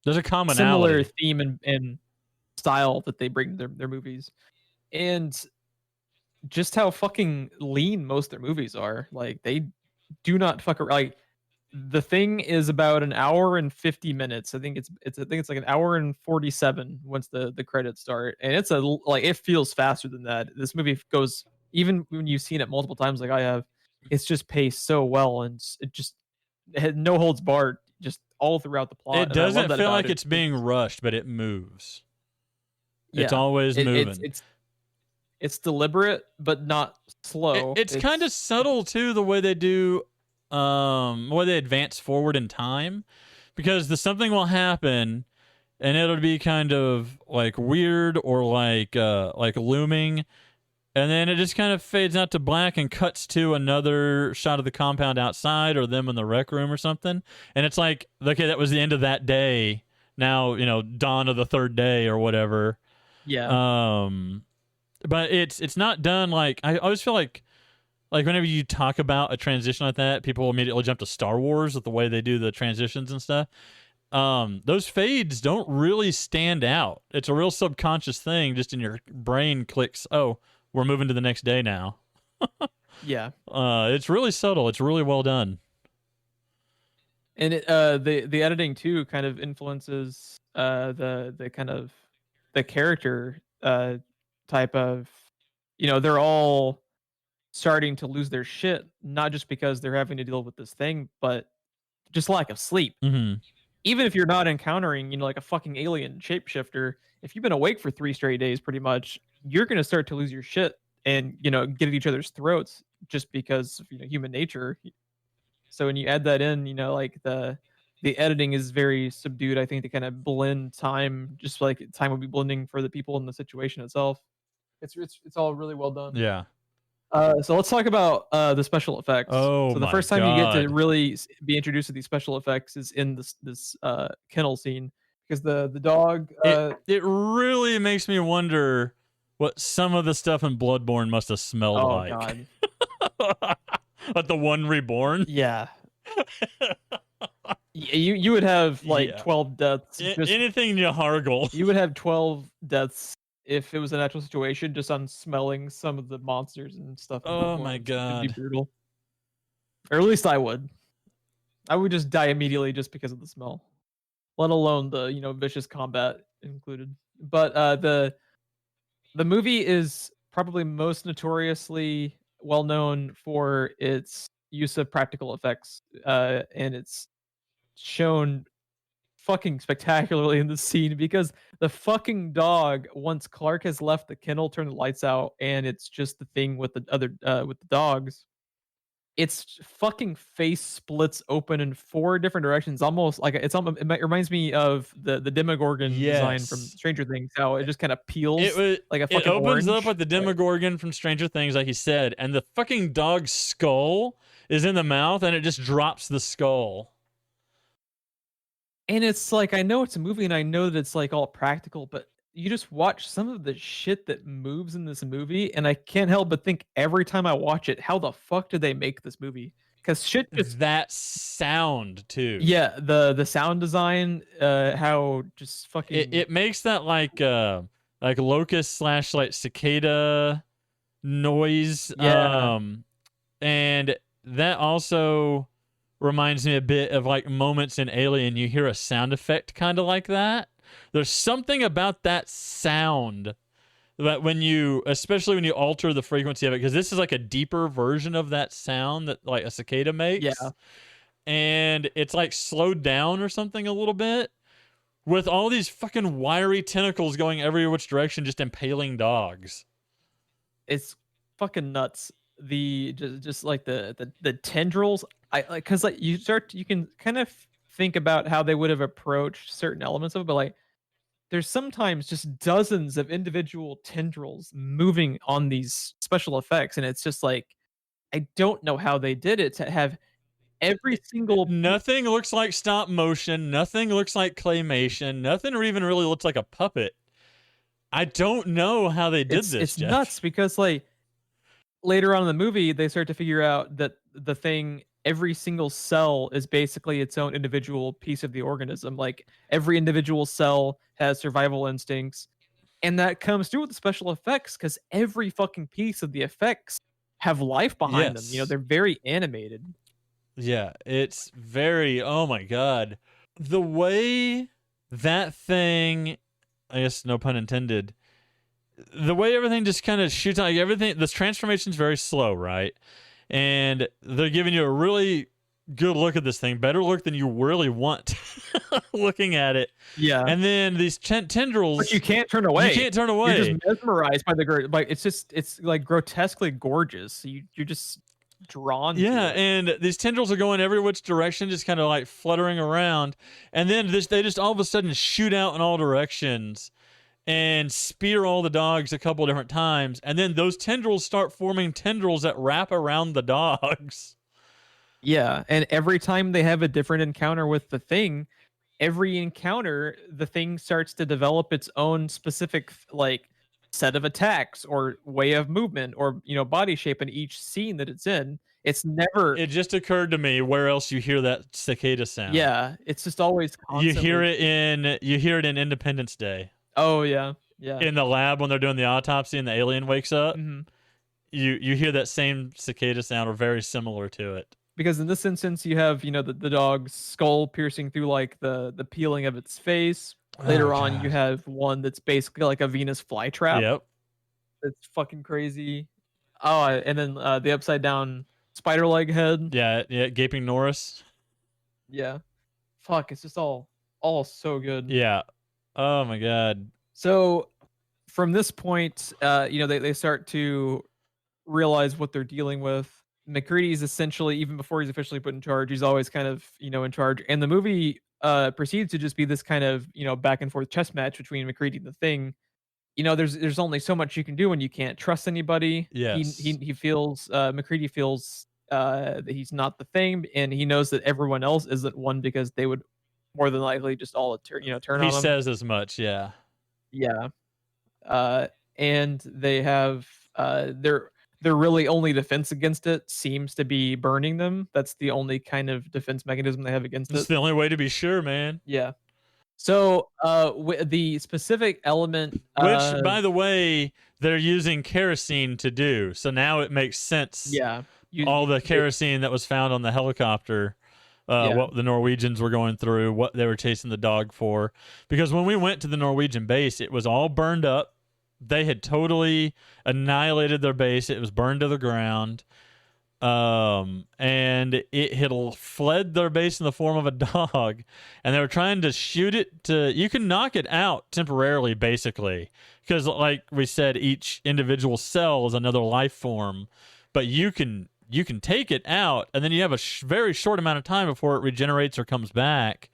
There's a similar commonality. theme and style that they bring to their movies, and just how fucking lean most of their movies are. Like they do not fuck around. Like the Thing is about an hour and 50 minutes. I think it's like an hour and 47 once the credits start, and it's like it feels faster than that. This movie goes, even when you've seen it multiple times like I have, it's just paced so well, and it had no holds barred just all throughout the plot, It and I love doesn't that feel about like it. it's being rushed, but it moves. It's Yeah, always it, it's moving. it's it's deliberate but not slow. It's kind of subtle too, the way they do, the way they advance forward in time, because the something will happen, and it'll be kind of like weird or like looming, and then it just kind of fades out to black and cuts to another shot of the compound outside or them in the rec room or something, and it's like, okay, that was the end of that day. Now, dawn of the third day or whatever. Yeah. But it's not done like, I always feel like whenever you talk about a transition like that, people immediately jump to Star Wars with the way they do the transitions and stuff. Those fades don't really stand out. It's a real subconscious thing, just in your brain clicks, oh, we're moving to the next day now. Yeah. It's really subtle. It's really well done. And the editing too kind of influences the kind of the character type of, they're all starting to lose their shit, not just because they're having to deal with this thing, but just lack of sleep. Mm-hmm. Even if you're not encountering, like a fucking alien shapeshifter, if you've been awake for 3 straight days, pretty much, you're gonna start to lose your shit and get at each other's throats just because of human nature. So when you add that in, like the editing is very subdued. I think to kind of blend time, just like time would be blending for the people in the situation itself. It's all really well done. Yeah. So let's talk about the special effects. Oh So the my first time you get to God. really be introduced to these special effects is in this kennel scene, because the dog. It really makes me wonder what some of the stuff in Bloodborne must have smelled Oh like. god. Like the one reborn. Yeah. You would have like Yeah. 12 deaths. Just Anything Yahargle. you would have 12 deaths if it was a natural situation, just on smelling some of the monsters and stuff. In Oh Bloodborne. my It'd be God. brutal. Or at least I would. I would just die immediately just because of the smell, let alone the vicious combat included. But the movie is probably most notoriously well known for its use of practical effects, and it's shown fucking spectacularly in the scene, because the fucking dog, once Clark has left the kennel, turn the lights out, and it's just the thing with the other with the dogs, its fucking face splits open in 4 different directions, almost like it reminds me of the Demogorgon design from Yes. Stranger Things, how it just kind of peels like a It fucking opens up orange. like the Demogorgon from Stranger Things, like he said, and the fucking dog's skull is in the mouth, and it just drops the skull. And it's like, I know it's a movie and I know that it's like all practical, but you just watch some of the shit that moves in this movie, and I can't help but think every time I watch it, how the fuck did they make this movie? Because shit just That sound too. yeah, the sound design, how just fucking It makes that like locust slash like cicada noise. yeah. And that also reminds me a bit of like moments in Alien. You hear a sound effect kind of like that. There's something about that sound that especially when you alter the frequency of it, because this is like a deeper version of that sound that like a cicada makes. Yeah. And it's like slowed down or something a little bit, with all these fucking wiry tentacles going every which direction, just impaling dogs. It's fucking nuts. The just like the tendrils. I like, because like you can kind of think about how they would have approached certain elements of it, but like there's sometimes just dozens of individual tendrils moving on these special effects, and it's just like, I don't know how they did it to have every single Nothing looks like stop motion. Nothing looks like claymation. Nothing even really looks like a puppet. I don't know how they did this, it's Jeff. nuts because like later on in the movie they start to figure out that the thing every single cell is basically its own individual piece of the organism. Like every individual cell has survival instincts, and that comes through with the special effects because every fucking piece of the effects have life behind them. You know, Yes. they're very animated. Yeah, it's very, oh my god. The way that thing, I guess no pun intended, the way everything just kind of shoots out, like everything, this transformation's very slow, right? And they're giving you a really good look at this thing, better look than you really want looking at it. Yeah, And then these tendrils, but you can't turn you away. can't turn You're just away. mesmerized by like it's like grotesquely gorgeous. You're just drawn Yeah, to it. and these tendrils are going every which direction, just kind of like fluttering around. And then they just all of a sudden shoot out in all directions and spear all the dogs a couple different times. And then those tendrils start forming tendrils that wrap around the dogs. Yeah, and every time they have a different encounter with the thing, every encounter, the thing starts to develop its own specific like set of attacks or way of movement or body shape in each scene that it's in. It's never It just occurred to me where else you hear that cicada sound. yeah, it's just always You hear constantly. it in Independence Day. Oh yeah, yeah. In the lab when they're doing the autopsy and the alien wakes up. Hmm. You hear that same cicada sound or very similar to it. Because in this instance, you have the dog's skull piercing through like the peeling of its face. Oh Later on, you god. have one that's basically like a Venus flytrap. Yep. That's fucking crazy. Oh, and then the upside down spider leg head. Yeah, yeah, Gaping Norris. Yeah, fuck, it's just all so good. Yeah. Oh my god. So from this point, they start to realize what they're dealing with. McCready's essentially, even before he's officially put in charge, he's always kind of in charge. And the movie proceeds to just be this kind of back and forth chess match between McCready and the Thing. There's only so much you can do when you can't trust anybody. Yes. He feels McCready feels that he's not the Thing, and he knows that everyone else isn't one because they would more than likely just all turn He on him. says as much, yeah. Yeah. Uh, and they have their really only defense against it seems to be burning them. That's the only kind of defense mechanism they have against It's it. the only way to be sure, man. Yeah. So, the specific element, Which, by the way, they're using kerosene to do. So now it makes sense. yeah, All the kerosene that was found on the helicopter, Yeah. what the Norwegians were going through, what they were chasing the dog for. Because when we went to the Norwegian base, it was all burned up. They had totally annihilated their base. It was burned to the ground. And it had fled their base in the form of a dog, and they were trying to shoot it to. You can knock it out temporarily, basically, because, like we said, each individual cell is another life form, but you can take it out, and then you have a very short amount of time before it regenerates or comes back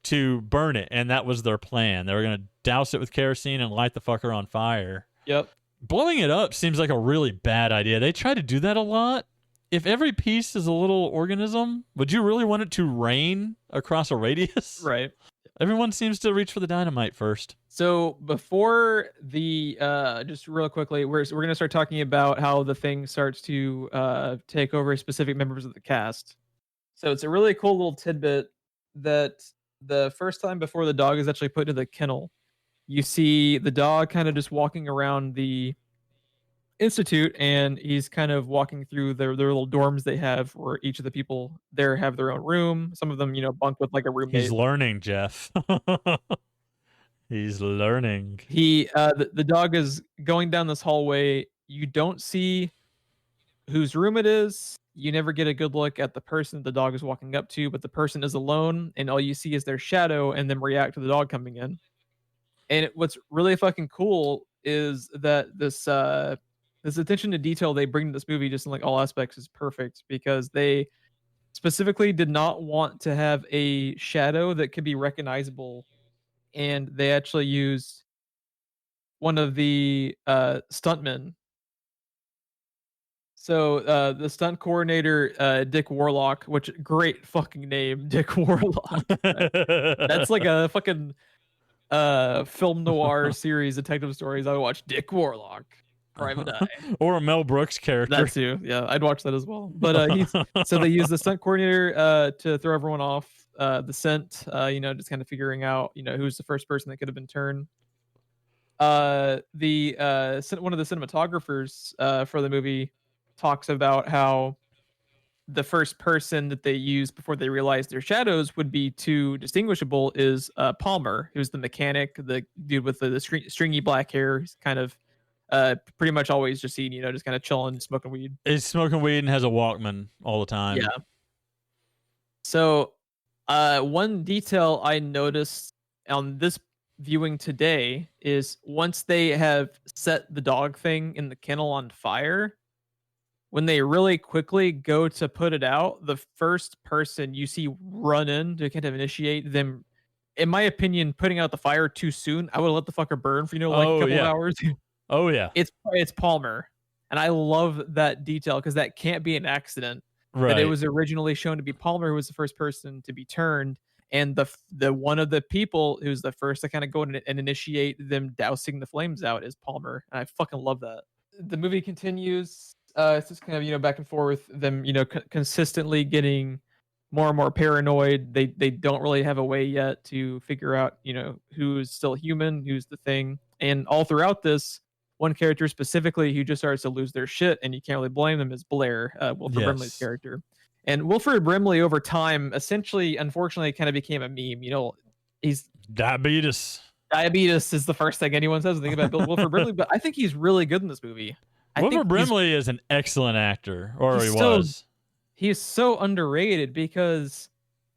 to burn it, and that was their plan. They were going to douse it with kerosene and light the fucker on fire. Yep. Blowing it up seems like a really bad idea. They try to do that a lot. If every piece is a little organism, would you really want it to rain across a radius? Right. Everyone seems to reach for the dynamite first. So before the just real quickly, we're gonna start talking about how the Thing starts to take over specific members of the cast. So it's a really cool little tidbit that the first time before the dog is actually put into the kennel, you see the dog kind of just walking around the institute, and he's kind of walking through their little dorms they have, where each of the people there have their own room. Some of them bunk with like a roommate. He's learning, Jeff. He's learning. The dog is going down this hallway. You don't see whose room it is. You never get a good look at the person the dog is walking up to, but the person is alone, and all you see is their shadow and them react to the dog coming in. And what's really fucking cool is that this attention to detail they bring to this movie, just in like all aspects, is perfect, because they specifically did not want to have a shadow that could be recognizable, and they actually used one of the stuntmen. So the stunt coordinator, Dick Warlock, which great fucking name, Dick Warlock. That's like a fucking film noir series, detective stories. I would watch Dick Warlock, Private Eye. Or a Mel Brooks character. That too, yeah, I'd watch that as well. But he's so they use the stunt coordinator to throw everyone off the scent. Just kind of figuring out who's the first person that could have been turned. One of the cinematographers for the movie talks about how the first person that they use before they realize their shadows would be too distinguishable is Palmer, who's the mechanic, the dude with the stringy black hair. He's kind of pretty much always just seen, just kind of chilling, smoking weed. He's smoking weed and has a Walkman all the time. Yeah. So one detail I noticed on this viewing today is once they have set the dog thing in the kennel on fire, when they really quickly go to put it out, the first person you see run in to kind of initiate them, in my opinion, putting out the fire too soon. I would let the fucker burn for a couple of hours. Oh yeah, it's Palmer, and I love that detail because that can't be an accident. Right. That it was originally shown to be Palmer who was the first person to be turned, and the one of the people who's the first to kind of go in and initiate them dousing the flames out is Palmer, and I fucking love that. The movie continues. It's just kind of back and forth. Them consistently getting more and more paranoid. They don't really have a way yet to figure out who's still human, who's the thing. And all throughout this, one character specifically who just starts to lose their shit, and you can't really blame them, is Blair, Wilford Brimley's character. And Wilford Brimley over time, essentially, unfortunately, kind of became a meme. He's diabetes. Diabetes is the first thing anyone says when they think about Wilford Brimley, but I think he's really good in this movie. Wilford Brimley is an excellent actor, or he was. He's so underrated because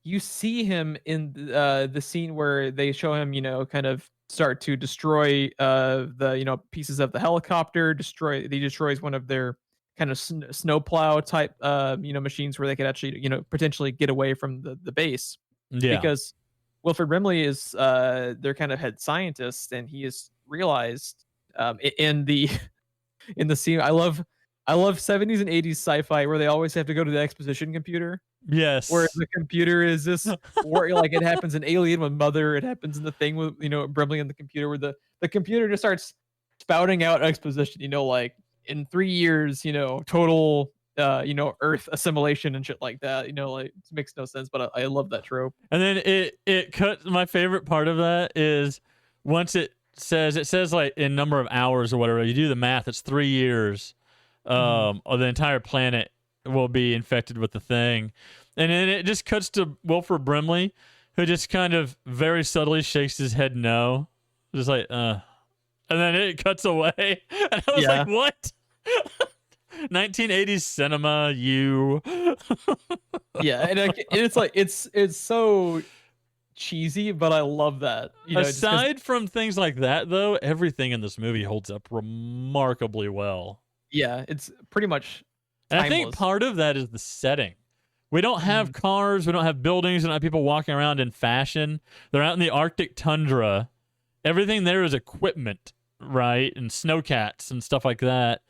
you see him in the scene where they show him, kind of start to destroy the pieces of the helicopter. He destroys one of their kind of snowplow type machines where they could actually potentially get away from the base. Yeah. Because Wilford Brimley is their kind of head scientist, and he has realized in the scene. I love 70s and 80s sci-fi where they always have to go to the exposition computer. Yes. Where the computer is this, or like it happens in Alien with Mother. It happens in the thing with Brimley and the computer, where the computer just starts spouting out exposition. Like in 3 years, total, Earth assimilation and shit like that. Like it makes no sense, but I love that trope. And then it cuts. My favorite part of that is once it says like in number of hours or whatever, you do the math, it's 3 years or the entire planet will be infected with the thing. And then it just cuts to Wilford Brimley, who just kind of very subtly shakes his head no, just like and then it cuts away, and I was like, what? 1980s cinema, you. Yeah, and it's like it's so cheesy, but I love that. Aside from things like that, though, everything in this movie holds up remarkably well. Yeah, it's pretty much timeless. And I think part of that is the setting. We don't have cars, we don't have buildings, we don't have people walking around in fashion. They're out in the Arctic tundra. Everything there is equipment, right? And snowcats and stuff like that.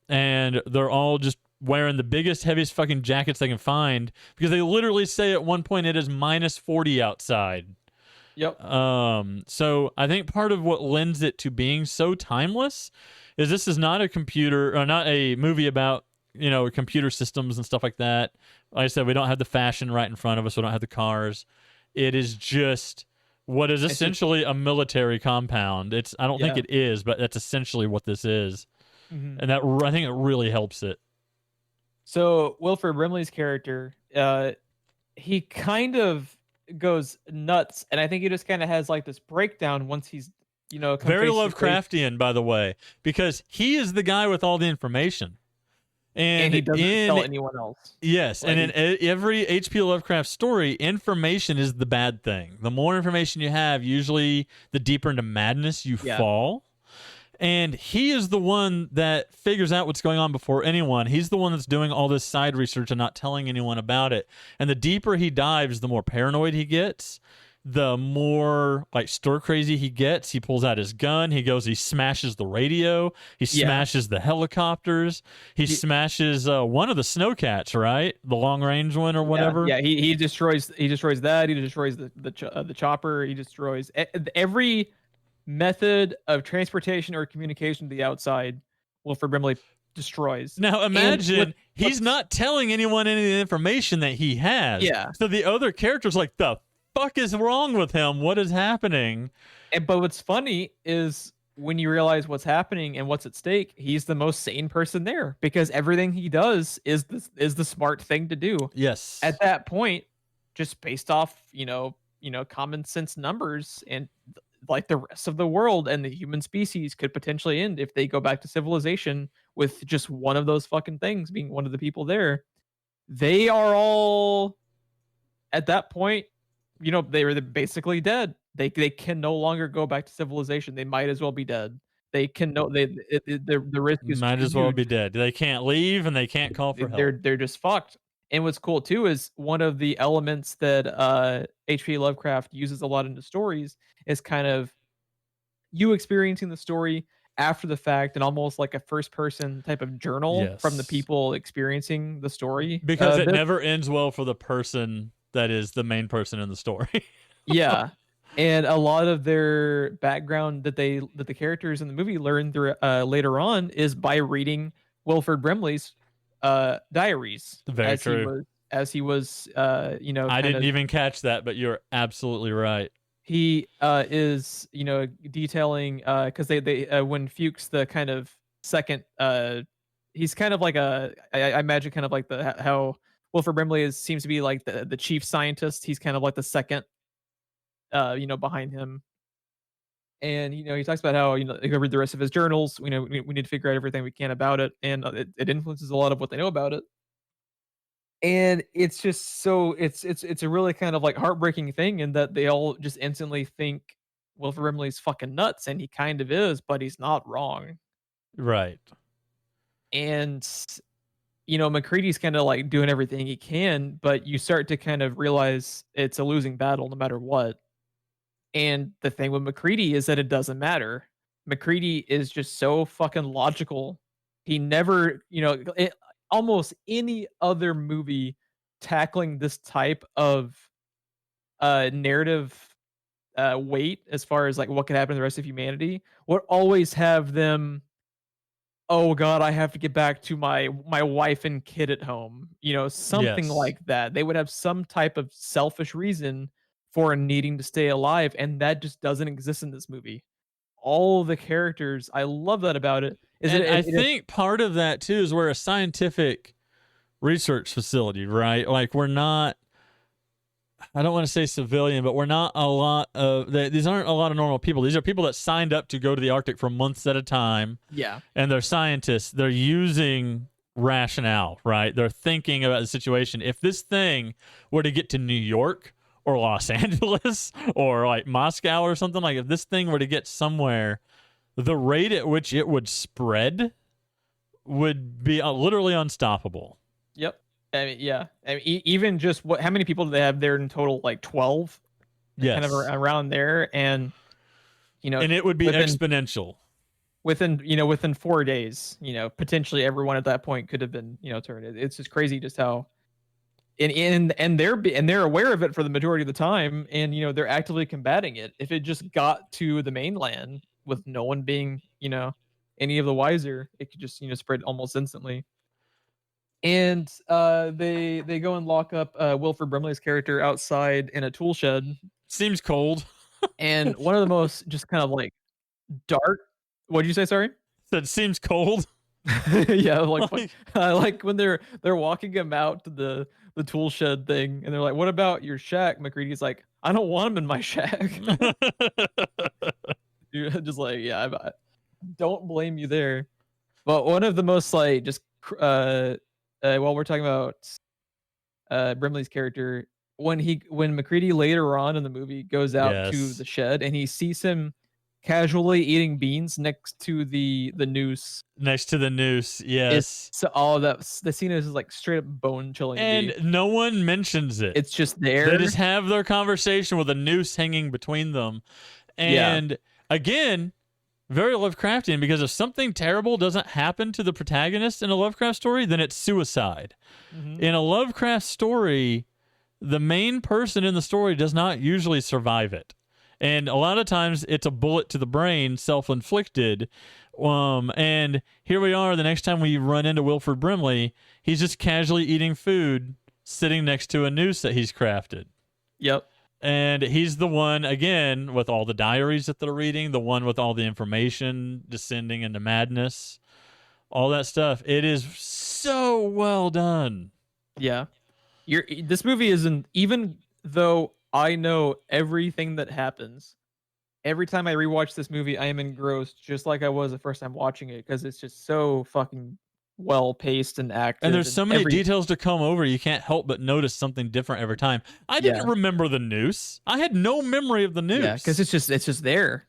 And they're all just wearing the biggest, heaviest fucking jackets they can find, because they literally say at one point it is -40 outside. Yep. So I think part of what lends it to being so timeless is this is not not a movie about computer systems and stuff like that. Like I said, we don't have the fashion right in front of us. We don't have the cars. It is just what is essentially a military compound. I don't think it is, but that's essentially what this is. Mm-hmm. And that, I think it really helps it. So Wilford Brimley's character, he kind of goes nuts, and I think he just kind of has like this breakdown once he's very Lovecraftian, by the way, because he is the guy with all the information. And he doesn't tell anyone else. Yes, and in every H.P. Lovecraft story, information is the bad thing. The more information you have, usually the deeper into madness you fall. And he is the one that figures out what's going on before anyone. He's the one that's doing all this side research and not telling anyone about it. And the deeper he dives, the more paranoid he gets. the more like stir crazy he gets. He pulls out his gun. He smashes the radio. He Yeah. smashes the helicopters. He smashes one of the snowcats, right? The long range one or whatever. Yeah. He destroys that. He destroys the chopper. He destroys every method of transportation or communication to the outside. Wilford Brimley destroys. Now imagine he's not telling anyone any of the information that he has. Yeah. So the other character's like, the fuck is wrong with him? What is happening? But what's funny is when you realize what's happening and what's at stake, he's the most sane person there because everything he does is the smart thing to do. Yes. At that point, just based off, common sense numbers and like the rest of the world and the human species could potentially end if they go back to civilization with just one of those fucking things being one of the people there. They are all at that point, they were basically dead. They can no longer go back to civilization. They might as well be dead. They can no they the risk is might as well huge. be dead. They can't leave and they can't call for help. They're just fucked. And what's cool too is one of the elements that H.P. Lovecraft uses a lot into stories is kind of you experiencing the story after the fact and almost like a first person type of journal from the people experiencing the story. Because it never ends well for the person that is the main person in the story. Yeah. And a lot of their background that the characters in the movie learn through later on is by reading Wilford Brimley's diaries. Very true. As he was I didn't even catch that, but you're absolutely right. He is detailing because they when Fuchs the kind of second he's kind of like I imagine kind of like how Wilford Brimley seems to be like the chief scientist. He's kind of like the second behind him. And he talks about how you go read the rest of his journals. We need to figure out everything we can about it, and it influences a lot of what they know about it. And it's just so it's a really kind of like heartbreaking thing in that they all just instantly think Wilford Brimley's fucking nuts, and he kind of is, but he's not wrong. Right. And MacReady's kind of like doing everything he can, but you start to kind of realize it's a losing battle no matter what. And the thing with MacReady is that it doesn't matter. MacReady is just so fucking logical. He never, almost any other movie tackling this type of narrative weight as far as like what could happen to the rest of humanity would always have them, oh god, I have to get back to my wife and kid at home, something like that. They would have some type of selfish reason for needing to stay alive, and that just doesn't exist in this movie. All the characters, I love that about it. I think part of that too is we're a scientific research facility, right? Like we're not, I don't want to say civilian, but we're not a lot of, these aren't a lot of normal people. These are people that signed up to go to the Arctic for months at a time. Yeah. And they're scientists. They're using rationale, right? They're thinking about the situation. If this thing were to get to New York or Los Angeles or like Moscow or something, like if this thing were to get somewhere, the rate at which it would spread would be literally unstoppable. Yep. I mean, yeah. I mean, even just how many people do they have there in total? Like 12? Yes. Kind of around there. And, and it would be exponential. Within 4 days, potentially everyone at that point could have been, turned. It's just crazy just how, and they're aware of it for the majority of the time. And, they're actively combating it. If it just got to the mainland with no one being, any of the wiser, it could just, spread almost instantly. And they go and lock up Wilford Brimley's character outside in a tool shed. Seems cold. And one of the most just kind of like dark. What'd you say? Sorry. Said seems cold. Yeah, like when they're walking him out to the tool shed thing, and they're like, "What about your shack?" MacReady's like, "I don't want him in my shack." You're just like, yeah, I don't blame you there. But one of the most like just while we're talking about Brimley's character, when MacReady later on in the movie goes out to the shed and he sees him casually eating beans next to the noose. Next to the noose, yes. It's all that the scene is like straight up bone chilling. And no one mentions it. It's just there. They just have their conversation with a noose hanging between them. And again, very Lovecraftian, because if something terrible doesn't happen to the protagonist in a Lovecraft story, then it's suicide. Mm-hmm. In a Lovecraft story, the main person in the story does not usually survive it. And a lot of times it's a bullet to the brain, self-inflicted. And here we are, the next time we run into Wilford Brimley, he's just casually eating food, sitting next to a noose that he's crafted. Yep. And he's the one, again, with all the diaries that they're reading, the one with all the information descending into madness, all that stuff. It is so well done. Yeah. This movie isn't, even though I know everything that happens, every time I rewatch this movie, I am engrossed just like I was the first time watching it, because it's just so fucking well paced and acted. And there's so many details to come over, you can't help but notice something different every time. I didn't remember the noose. I had no memory of the noose. Yeah, because it's just there.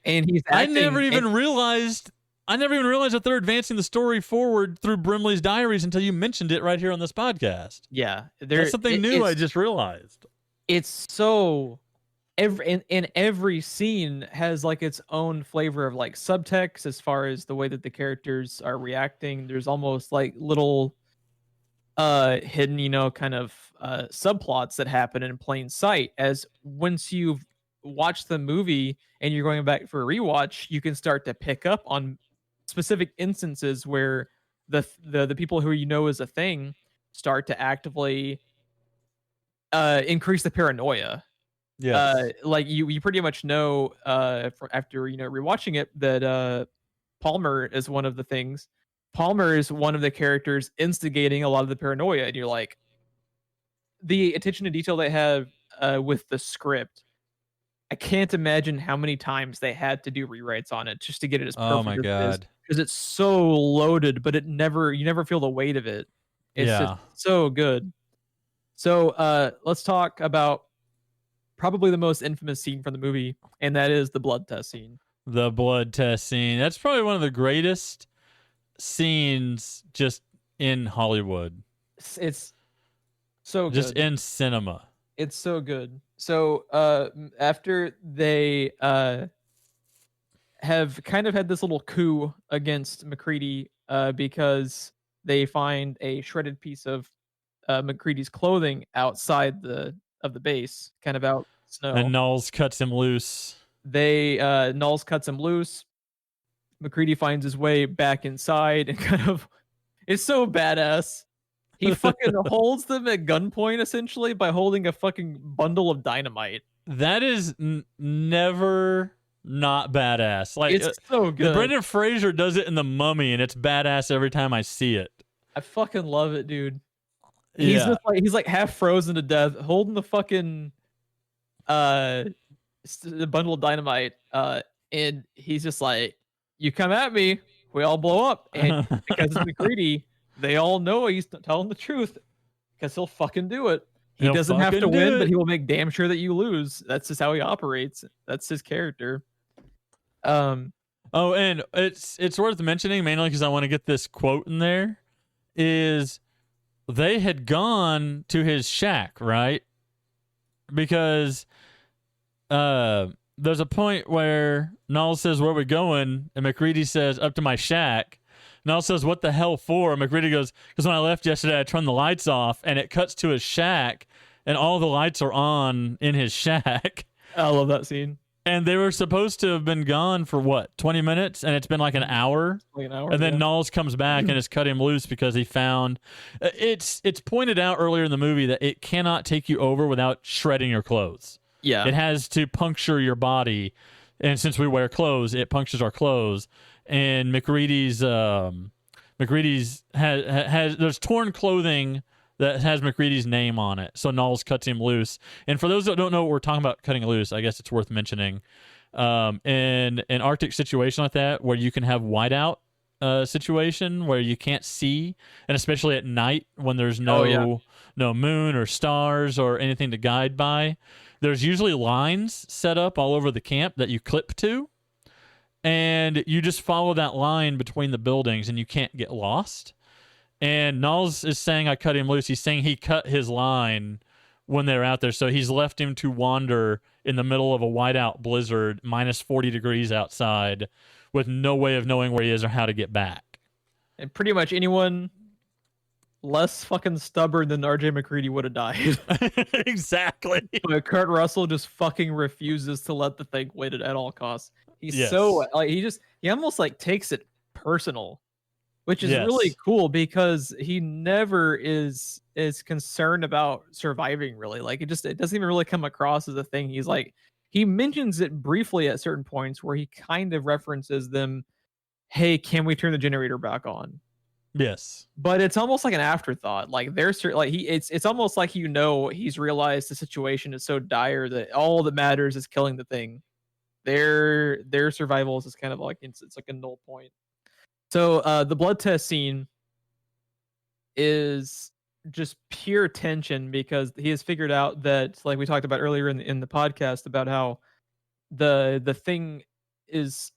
And he's acting, I never even realized that they're advancing the story forward through Brimley's diaries until you mentioned it right here on this podcast. Yeah. That's something new I just realized. It's so in every scene has like its own flavor of like subtext as far as the way that the characters are reacting. There's almost like little hidden, kind of subplots that happen in plain sight. As once you've watched the movie and you're going back for a rewatch, you can start to pick up on specific instances where the people who as a thing start to actively increase the paranoia. Yes. Like you pretty much know after rewatching it that Palmer is one of the things. Palmer is one of the characters instigating a lot of the paranoia, and you're like, the attention to detail they have with the script. I can't imagine how many times they had to do rewrites on it just to get it as perfect. Oh my god! Because it's so loaded, but you never feel the weight of it. It's just so good. So let's talk about probably the most infamous scene from the movie, and that is the blood test scene. The blood test scene. That's probably one of the greatest scenes just in Hollywood. It's so good. Just in cinema. It's so good. So after they have kind of had this little coup against MacReady because they find a shredded piece of MacReady's clothing outside of the base, kind of out snow. And Knowles cuts him loose. Knowles cuts him loose. MacReady finds his way back inside and kind of it's so badass. He fucking holds them at gunpoint essentially by holding a fucking bundle of dynamite. That is never not badass. Like it's so good. Brendan Fraser does it in The Mummy, and it's badass every time I see it. I fucking love it, dude. He's just like he's like half frozen to death, holding the fucking the bundle of dynamite, and he's just like, "You come at me, we all blow up." And because it's MacReady, they all know he's telling the truth because he'll fucking do it. He doesn't have to win, but he will make damn sure that you lose. That's just how he operates. That's his character. Oh, and it's worth mentioning, mainly because I want to get this quote in there, is they had gone to his shack, right? Because there's a point where Knowles says, "Where are we going?" And MacReady says, "Up to my shack." Knowles says, "What the hell for?" And MacReady goes, "Because when I left yesterday, I turned the lights off," and it cuts to his shack, and all the lights are on in his shack. I love that scene. And they were supposed to have been gone for what, 20 minutes? And it's been like an hour. And then Knowles comes back and has cut him loose because he found it's pointed out earlier in the movie that it cannot take you over without shredding your clothes. Yeah. It has to puncture your body. And since we wear clothes, it punctures our clothes. And MacReady's has there's torn clothing that has MacReady's name on it. So Knowles cuts him loose. And for those that don't know what we're talking about cutting loose, I guess it's worth mentioning. In an Arctic situation like that, where you can have whiteout situation where you can't see, and especially at night when there's no moon or stars or anything to guide by, there's usually lines set up all over the camp that you clip to. and you just follow that line between the buildings and you can't get lost. And Knowles is saying I cut him loose. He's saying he cut his line when they're out there, so he's left him to wander in the middle of a whiteout blizzard, minus 40 degrees outside, with no way of knowing where he is or how to get back. And pretty much anyone less fucking stubborn than RJ McCready would have died. Exactly. But Kurt Russell just fucking refuses to let the thing win it at all costs. He's Yes. so like he almost like takes it personal, which is Yes. really cool because he never is concerned about surviving really. Like it doesn't even really come across as a thing. He's like he mentions it briefly at certain points where he kind of references them, hey, can we turn the generator back on? Yes. But it's almost like an afterthought. Like there's like it's almost like he's realized the situation is so dire that all that matters is killing the thing. Their survival is just kind of like it's like a null point. So the blood test scene is just pure tension because he has figured out that, like we talked about earlier in the podcast, about how the thing is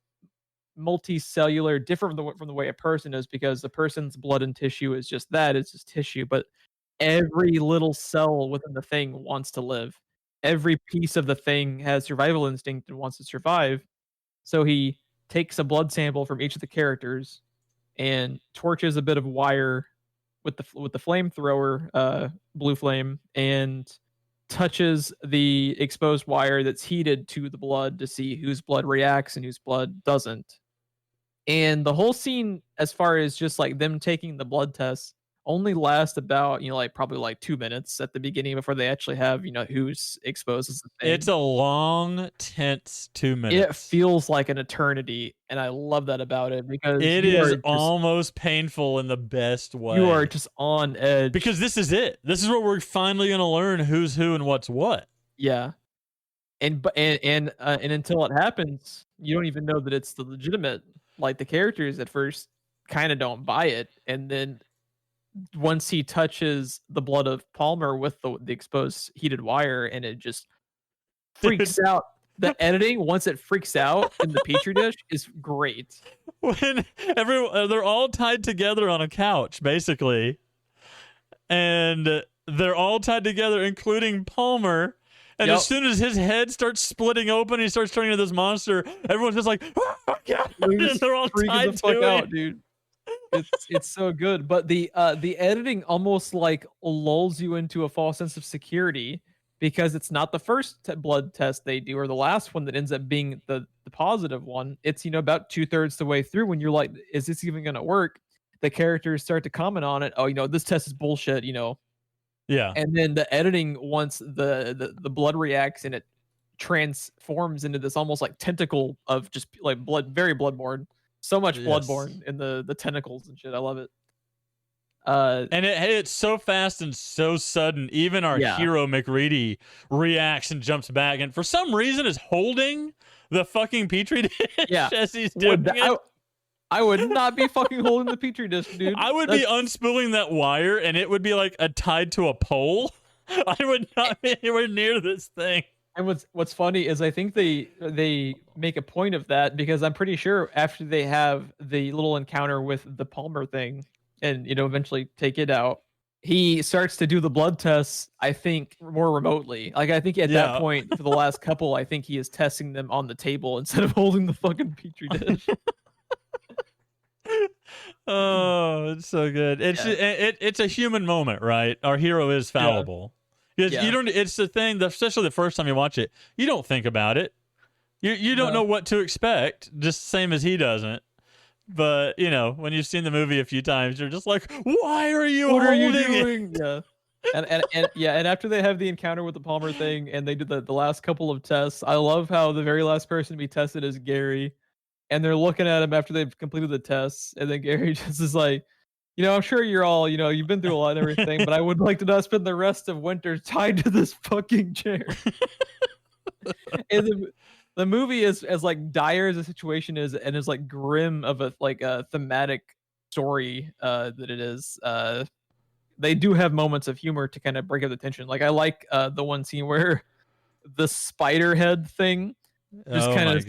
multicellular, different from the way a person is, because the person's blood and tissue is just that, it's just tissue, but every little cell within the thing wants to live. Every piece of the thing has survival instinct and wants to survive. So he takes a blood sample from each of the characters and torches a bit of wire with the flamethrower, blue flame, and touches the exposed wire that's heated to the blood to see whose blood reacts and whose blood doesn't. And the whole scene, as far as just like them taking the blood tests, only lasts about, like probably like 2 minutes at the beginning before they actually have, who's exposed as the thing. It's a long, tense 2 minutes. It feels like an eternity, and I love that about it because it is almost painful in the best way. You are just on edge. Because this is it. This is where we're finally going to learn who's who and what's what. Yeah. And until it happens, you don't even know that it's the legitimate. Like the characters at first kind of don't buy it, and then once he touches the blood of Palmer with the exposed heated wire, and it just freaks out. The editing, once it freaks out in the petri dish, is great. When they're all tied together on a couch, basically, and they're all tied together, including Palmer. And as soon as his head starts splitting open, he starts turning into this monster. Everyone's just like, "Oh my god!" And they're all tied the fuck to out, it. dude. It's so good, but the editing almost like lulls you into a false sense of security because it's not the first blood test they do or the last one that ends up being the positive one. It's about 2/3 the way through when you're like, is this even going to work? The characters start to comment on it. Oh, this test is bullshit. Yeah. And then the editing, once the blood reacts and it transforms into this almost like tentacle of just like blood, very bloodborne. So much bloodborne in the tentacles and shit. I love it. And it's so fast and so sudden. Even our hero McReady reacts and jumps back, and for some reason is holding the fucking petri dish as he's doing it. I would not be fucking holding the petri dish, dude. I would be unspooling that wire, and it would be like tied to a pole. I would not be anywhere near this thing. And what's funny is I think they make a point of that because I'm pretty sure after they have the little encounter with the Palmer thing and eventually take it out, he starts to do the blood tests, I think, more remotely. Like I think at that point for the last couple, I think he is testing them on the table instead of holding the fucking petri dish. Oh, it's so good. It's a human moment, right? Our hero is fallible. Because you don't. It's the thing, especially the first time you watch it, you don't think about it. You don't know what to expect, just the same as he doesn't. But when you've seen the movie a few times, you're just like, why are you holding it? Yeah. And after they have the encounter with the Palmer thing, and they do the last couple of tests, I love how the very last person to be tested is Gary. And they're looking at him after they've completed the tests, and then Gary just is like, I'm sure you're all, you've been through a lot and everything, but I would like to not spend the rest of winter tied to this fucking chair. And the movie is as like dire as the situation is, and as like grim of a thematic story that it is. They do have moments of humor to kind of break up the tension. Like I like the one scene where the spider head thing just kind of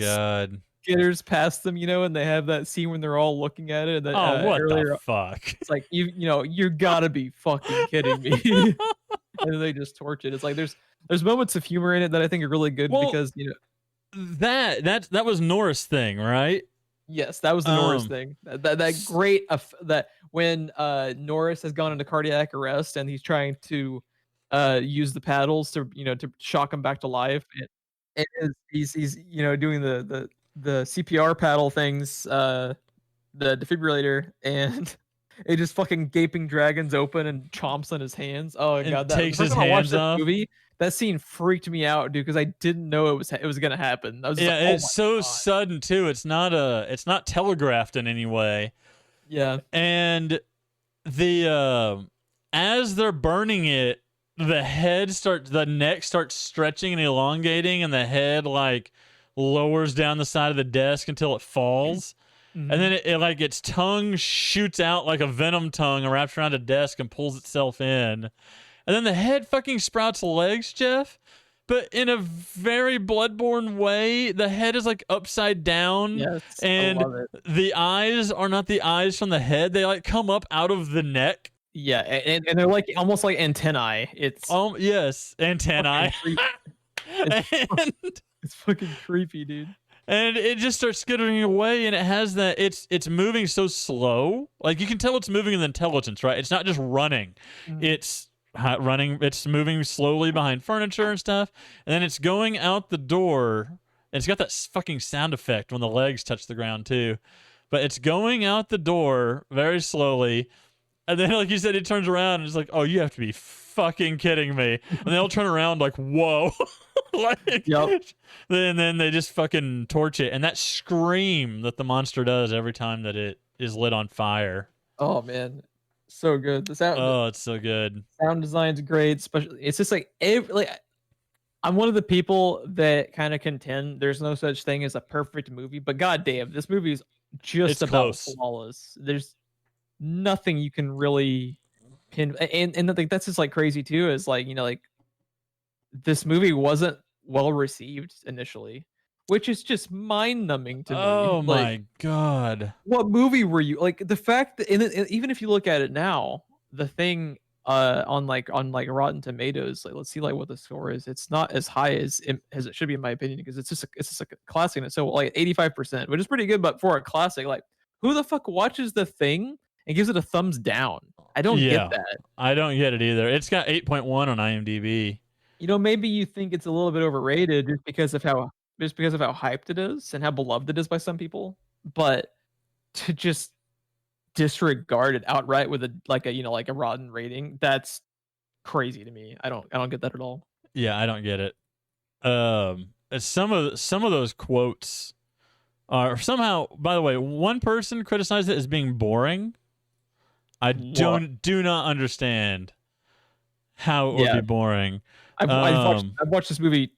skitters past them, and they have that scene when they're all looking at it. That what earlier, the fuck? it's like you gotta be fucking kidding me. And then they just torch it. It's like there's moments of humor in it that I think are really good Well, because that was Norris thing, right? yes, that was the Norris thing. That great that when Norris has gone into cardiac arrest and he's trying to use the paddles to shock him back to life. He's doing the CPR paddle things, the defibrillator, and it just fucking gaping dragons open and chomps on his hands. Oh my And god, takes the first his time I watched hands that off. movie, that scene freaked me out, dude, because I didn't know it was gonna happen. I was just Yeah, like, oh it's my so god. sudden too. It's not telegraphed in any way. Yeah. And the as they're burning it, the neck starts stretching and elongating, and the head like lowers down the side of the desk until it falls. Mhm. And then it like its tongue shoots out like a venom tongue, wraps around a desk and pulls itself in. And then the head fucking sprouts legs, Jeff. But in a very Bloodborne way, the head is like upside down. Yes, and I love it. the eyes are not the eyes from the head. They like come up out of the neck. Yeah, and they're like almost like antennae. It's Yes, antennae. it's fucking creepy, dude. And it just starts skittering away, and it has that it's moving so slow. Like you can tell it's moving with intelligence, right? It's not just running. It's running, it's moving slowly behind furniture and stuff, and then it's going out the door. And it's got that fucking sound effect when the legs touch the ground too. But it's going out the door very slowly. And then, like you said, it turns around and it's like, oh, you have to be fucking kidding me. And they'll turn around like, whoa. Like, Yep. Then they just fucking torch it. And that scream that the monster does every time that it is lit on fire. Oh man, so good. The sound. Oh, it's so good. Sound design's great. Especially, it's just like I'm one of the people that kind of contend there's no such thing as a perfect movie, but goddamn, this movie is just It's about close. flawless. There's nothing you can really pin, and I think that's just like crazy too. Is like like this movie wasn't well received initially, which is just mind numbing to me. Oh Like, my god. what movie were you like? The fact that even if you look at it now, the thing on Rotten Tomatoes, like let's see like what the score is. It's not as high as it should be in my opinion because it's just a classic. And it's so like 85%, which is pretty good, but for a classic, like who the fuck watches The Thing and gives it a thumbs down? I don't get that. I don't get it either. It's got 8.1 on IMDb. Maybe you think it's a little bit overrated just because of how hyped it is and how beloved it is by some people, but to just disregard it outright with a rotten rating, that's crazy to me. I don't get that at all. Yeah, I don't get it. Some of those quotes are somehow, by the way, one person criticized it as being boring. I do not understand how it would be boring. I've watched this movie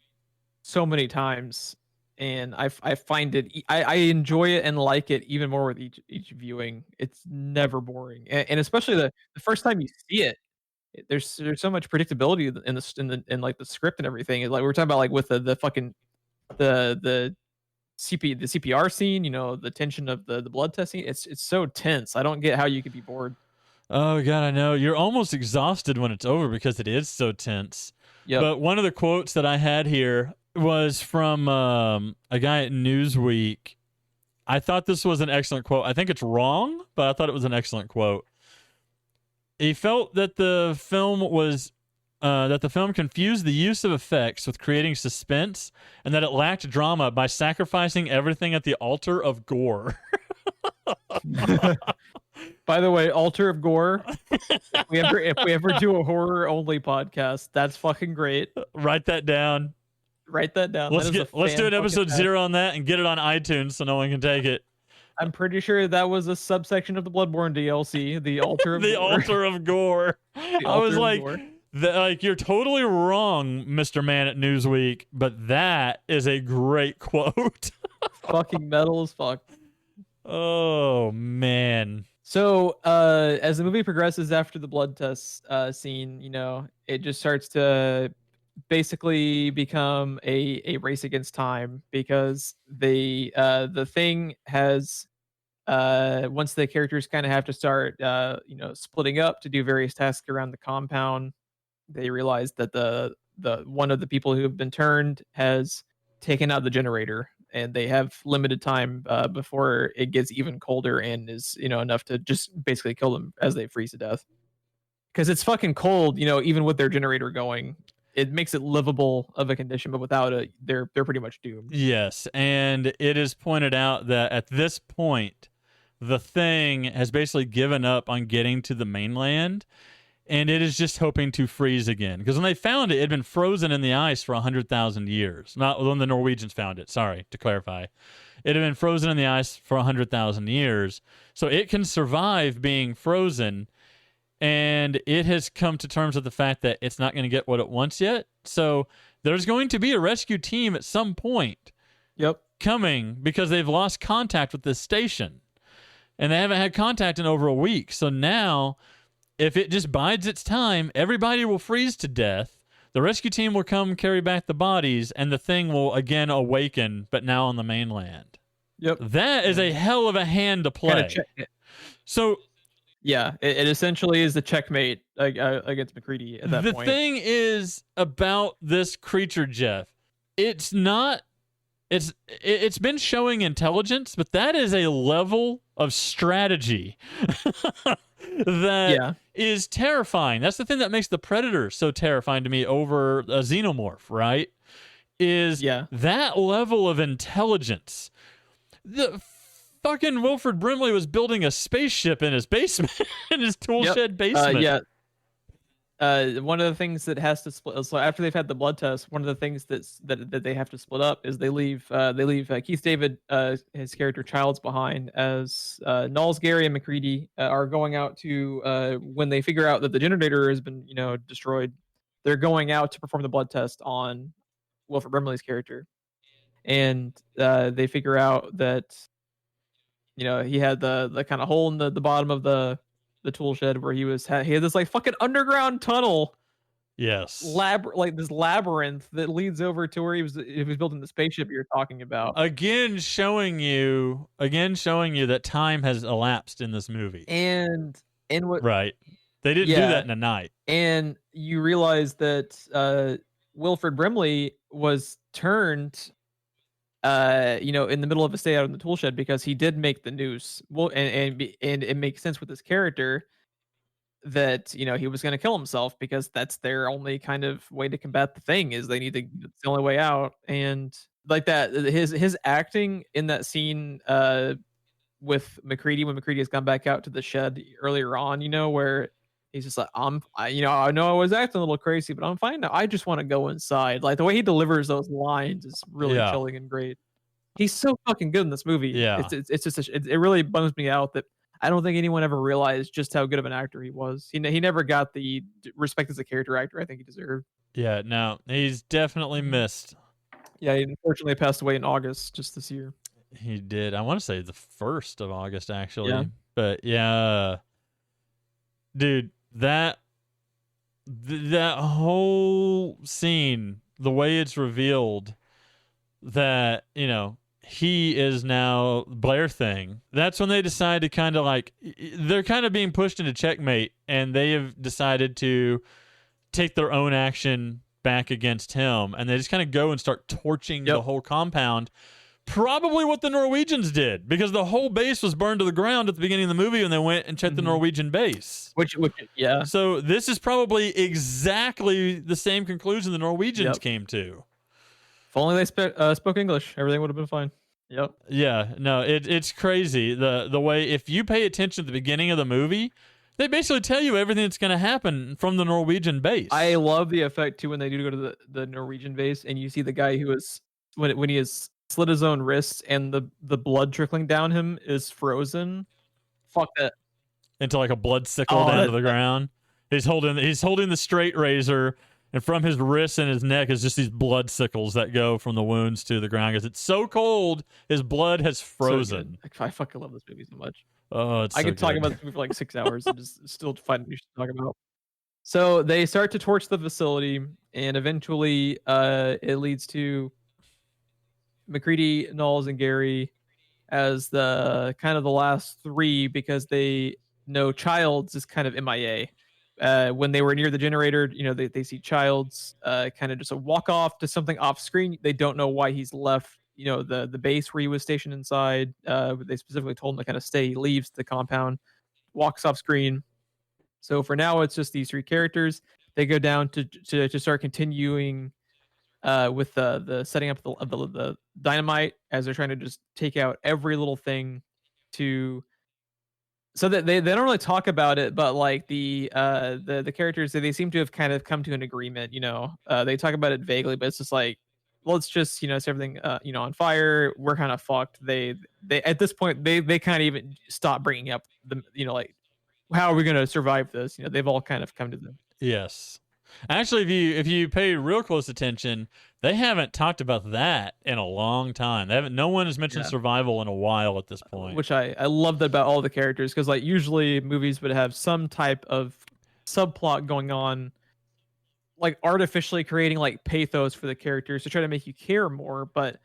so many times, and I find it I enjoy it and like it even more with each viewing. It's never boring, and especially the first time you see it, there's so much predictability in like the script and everything. Like we were talking about like with the fucking the CPR scene, the tension of the blood testing. It's so tense. I don't get how you could be bored. Oh god, I know. You're almost exhausted when it's over because it is so tense. Yep. But one of the quotes that I had here was from a guy at Newsweek. I thought this was an excellent quote. I think it's wrong, but I thought it was an excellent quote. He felt that the film confused the use of effects with creating suspense, and that it lacked drama by sacrificing everything at the altar of gore. By the way, altar of gore. If we ever do a horror only podcast, that's fucking great. Write that down. Write that down. Let's do an episode 0 on that and get it on iTunes so no one can take it. I'm pretty sure that was a subsection of the Bloodborne DLC, the altar of the gore. altar of gore. I was like, you're totally wrong, Mr. Man at Newsweek, but that is a great quote. Fucking metal as fuck. Oh man. So as the movie progresses after the blood test scene, it just starts to basically become a race against time because the thing has once the characters kind of have to start splitting up to do various tasks around the compound, they realize that the one of the people who have been turned has taken out the generator, and they have limited time before it gets even colder and is enough to just basically kill them as they freeze to death. Because it's fucking cold, even with their generator going, it makes it livable of a condition, but without it, they're pretty much doomed. Yes, and it is pointed out that at this point, the thing has basically given up on getting to the mainland, and it is just hoping to freeze again. Because when they found it, it had been frozen in the ice for 100,000 years. Not when the Norwegians found it, sorry, to clarify. It had been frozen in the ice for 100,000 years, so it can survive being frozen, and it has come to terms with the fact that it's not going to get what it wants yet. So there's going to be a rescue team at some point Yep. coming because they've lost contact with this station. And they haven't had contact in over a week. So now, if it just bides its time, everybody will freeze to death. The rescue team will come carry back the bodies, and the thing will again awaken, but now on the mainland. Yep. That is a hell of a hand to play. So yeah, it essentially is the checkmate against McCready at that point. The thing is about this creature, Jeff, it's not. It's been showing intelligence, but that is a level of strategy that is terrifying. That's the thing that makes the Predator so terrifying to me over a xenomorph, right? Is that level of intelligence. The fucking Wilford Brimley was building a spaceship in his basement, in his tool shed basement. One of the things that has to split. So after they've had the blood test, one of the things that they have to split up is they leave Keith David, his character Childs, behind as Knowles, Gary, and McCready are going out to when they figure out that the generator has been destroyed. They're going out to perform the blood test on Wilford Brimley's character, and they figure out that he had the kind of hole in the bottom of the tool shed where he had this like fucking underground tunnel. Yes. This labyrinth that leads over to where he was building the spaceship you're talking about. Again showing you that time has elapsed in this movie. And what right. They didn't do that in a night. And you realize that Wilford Brimley was turned in the middle of a stay out in the tool shed because he did make the noose. Well, and it makes sense with his character that he was going to kill himself because that's their only kind of way to combat the thing. Is they need to. It's the only way out. And like that, his acting in that scene with McCready when McCready has gone back out to the shed earlier on, where he's just like, I know I was acting a little crazy, but I'm fine now. I just want to go inside. Like the way he delivers those lines is really chilling and great. He's so fucking good in this movie. Yeah, it's just it really bums me out that I don't think anyone ever realized just how good of an actor he was. He never got the respect as a character actor I think he deserved. Yeah, no, he's definitely missed. Yeah, he unfortunately passed away in August just this year. He did. I want to say the 1st of August, actually. Yeah. But yeah, dude, that whole scene, the way it's revealed that he is now Blair Thing. That's when they decide to kind of they're kind of being pushed into checkmate, and they have decided to take their own action back against him, and they just kind of go and start torching the whole compound. Probably what the Norwegians did, because the whole base was burned to the ground at the begining of the movie when they went and checked the Norwegian base. Which So this is probably exactly the same conclusion the Norwegians came to. If only they spoke English, everything would have been fine. Yep. Yeah, no, it's crazy the way, if you pay attention at the beginning of the movie, they basically tell you everything that's going to happen from the Norwegian base. I love the effect too when they do go to the Norwegian base and you see the guy who is when he is slit his own wrists and the blood trickling down him is frozen. Fuck that. Into like a blood sickle down to the ground. He's holding the straight razor, and from his wrists and his neck is just these blood sickles that go from the wounds to the ground because it's so cold. His blood has frozen. So I fucking love this movie so much. Oh, it's I so could talk good. about this movie for like 6 hours and just still find new shit to talk about. So they start to torch the facility, and eventually, it leads to McCready, Knowles, and Gary as the kind of the last three because they know Childs is kind of MIA. When they were near the generator, they see Childs kind of just walk off to something off screen. They don't know why he's left, the base where he was stationed inside. They specifically told him to kind of stay. He leaves the compound, walks off screen. So for now, it's just these three characters. They go down to start continuing with the setting up the dynamite as they're trying to just take out every little thing to so that they don't really talk about it, but like the characters they seem to have kind of come to an agreement. They talk about it vaguely, but it's just like, let's just set everything on fire. We're kind of fucked. They at this point they kind of even stop bringing up the like how are we going to survive this. They've all kind of come to the Yes. Actually, if you pay real close attention, they haven't talked about that in a long time. They haven't. No one has mentioned Yeah. survival in a while at this point. Which I love that about all the characters because like usually movies would have some type of subplot going on, like artificially creating like pathos for the characters to try to make you care more, but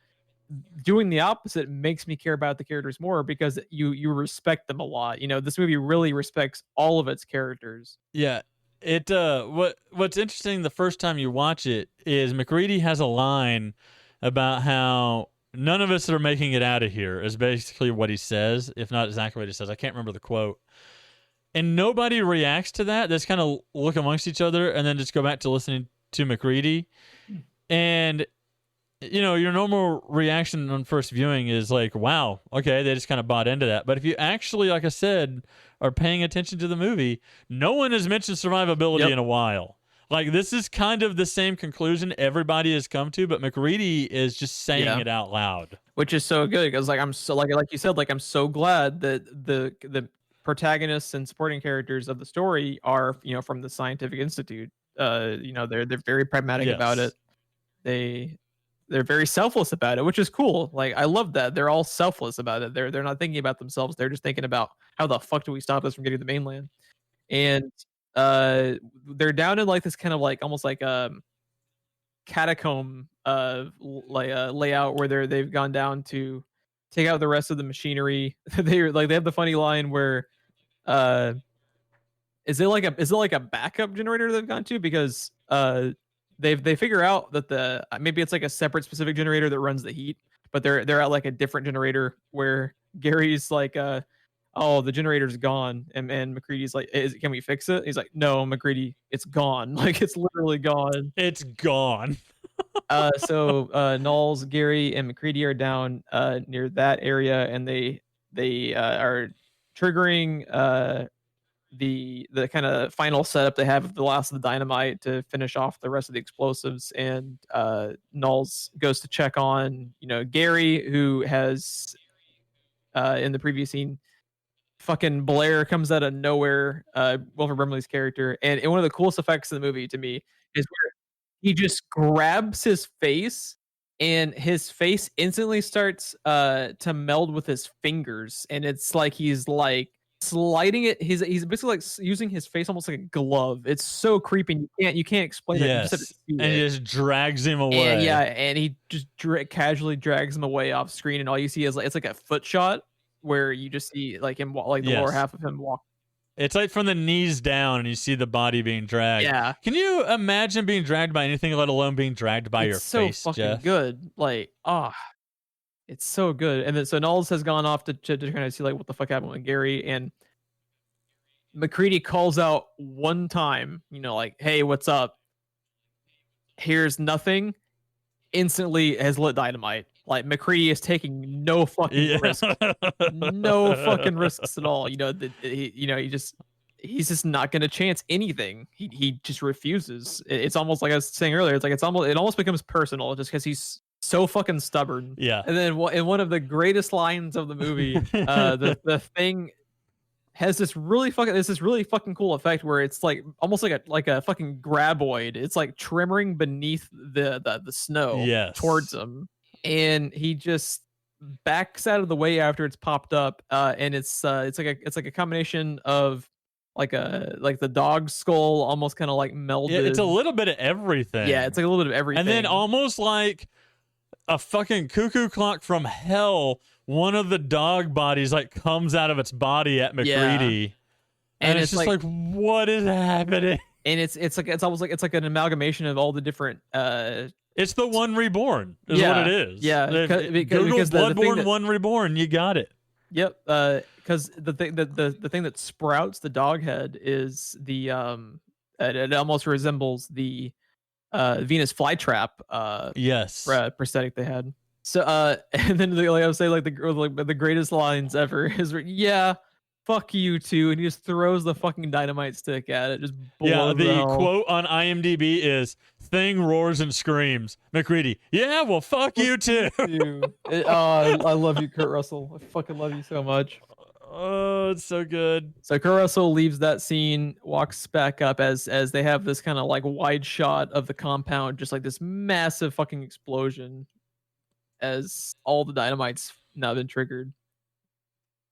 doing the opposite makes me care about the characters more because you respect them a lot. This movie really respects all of its characters. Yeah. What's interesting the first time you watch it is McCready has a line about how none of us are making it out of here is basically what he says, if not exactly what he says. I can't remember the quote. And nobody reacts to that. They just kind of look amongst each other and then just go back to listening to McCready. And your normal reaction on first viewing is like, wow, okay, they just kind of bought into that. But if you actually, like I said, are paying attention to the movie, no one has mentioned survivability in a while. Like, this is kind of the same conclusion everybody has come to, but McCready is just saying it out loud. Which is so good because like I'm so like you said, like I'm so glad that the protagonists and supporting characters of the story are from the Scientific Institute. They're very pragmatic about it. They're very selfless about it, which is cool. Like I love that they're all selfless about it. They're not thinking about themselves. They're just thinking about how the fuck do we stop this from getting to the mainland. And they're down in like this kind of like almost like catacomb layout where they've gone down to take out the rest of the machinery. They have the funny line where uh is it like a backup generator they've gone to because they figure out that maybe it's like a separate specific generator that runs the heat, but they're at like a different generator where Gary's like oh, the generator's gone, and McCready's like, can we fix it? He's like, no, McCready, it's gone. Like it's literally gone. It's gone. So Knowles, Gary, and McCready are down near that area, and they are triggering the kind of final setup they have of the last of the dynamite to finish off the rest of the explosives. And Knowles goes to check on Gary, who has in the previous scene, fucking Blair comes out of nowhere, Wilford Brimley's character, and one of the coolest effects in the movie to me is where he just grabs his face and his face instantly starts to meld with his fingers, and it's like he's like sliding it. He's basically like using his face almost like a glove. It's so creepy. You can't explain it. You just have to see and it. he just drags him away. And he just casually drags him away off screen, and all you see is like it's like a foot shot where you just see like him like the lower half of him walk. It's like from the knees down, and you see the body being dragged. Yeah. Can you imagine being dragged by anything, let alone being dragged by your face, so fucking Jeff? good. Like, it's so good. And then so Knowles has gone off to kind of see like what the fuck happened with Gary, and McCready calls out one time, like, hey, what's up? Here's nothing. Instantly has lit dynamite. Like McCready is taking no fucking risk, no fucking risks at all. He's just not going to chance anything. He just refuses. It's almost like I was saying earlier. It's like it almost becomes personal just because he's so fucking stubborn. Yeah. And then in one of the greatest lines of the movie, the thing has this really fucking cool effect where it's like almost like a fucking graboid. It's like tremors beneath the snow towards him, and he just backs out of the way after it's popped up. And it's like a combination of like the dog skull almost kind of like It's a melded. little bit of everything. Yeah, it's like a little bit of everything. And then almost like a fucking cuckoo clock from hell, one of the dog bodies like comes out of its body at MacReady. Yeah. And it's just like, what is happening? And it's almost like it's like an amalgamation of all the different it's the One Reborn is what it is. Yeah, Google Bloodborne One Reborn, you got it. Yep. Because the thing that sprouts the dog head is the it almost resembles the Venus flytrap yes prosthetic they had. So and then like I was saying, like the greatest lines ever is yeah, fuck you too, and he just throws the fucking dynamite stick at it. Just blows the quote on IMDb is "Thing roars and screams." MacReady, yeah, well, fuck you too. I love you, Kurt Russell. I fucking love you so much. Oh, it's so good. So Kurt Russell leaves that scene, walks back up as they have this kind of like wide shot of the compound, just like this massive fucking explosion as all the dynamite's now been triggered.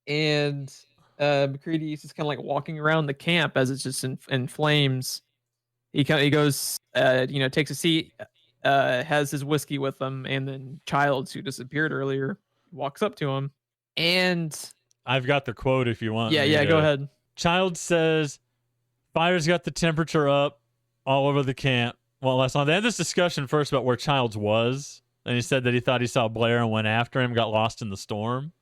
And MacReady is just kind of like walking around the camp as it's just in flames. He goes, takes a seat, has his whiskey with him, and then Childs, who disappeared earlier, walks up to him. And I've got the quote if you want. Yeah, go ahead. Childs says, "Fire's got the temperature up all over the camp." Well, last night they had this discussion first about where Childs was, and he said that he thought he saw Blair and went after him, got lost in the storm.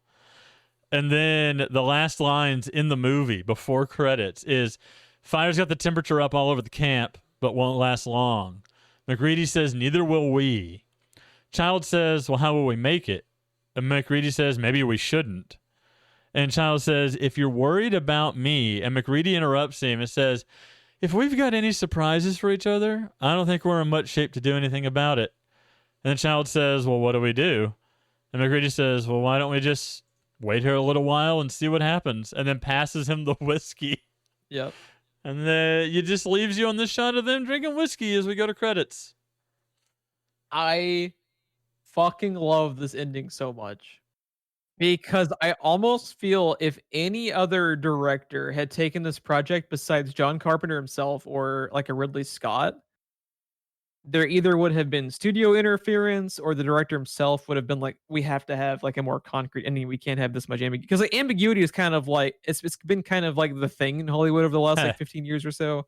And then the last lines in the movie before credits is, "Fire's got the temperature up all over the camp, but won't last long." MacReady says, "Neither will we." Child says, "Well, how will we make it?" And MacReady says, "Maybe we shouldn't." And Child says, "If you're worried about me," and MacReady interrupts him and says, "If we've got any surprises for each other, I don't think we're in much shape to do anything about it." And the Child says, "Well, what do we do?" And MacReady says, "Well, why don't we just wait here a little while and see what happens," and then passes him the whiskey. Yep. And then it just leaves you on this shot of them drinking whiskey as we go to credits. I fucking love this ending so much because I almost feel if any other director had taken this project besides John Carpenter himself or like a Ridley Scott, there either would have been studio interference or the director himself would have been like, we have to have like a more concrete ending. We can't have this much ambiguity, because like ambiguity is kind of like it's been kind of like the thing in Hollywood over the last like 15 years or so.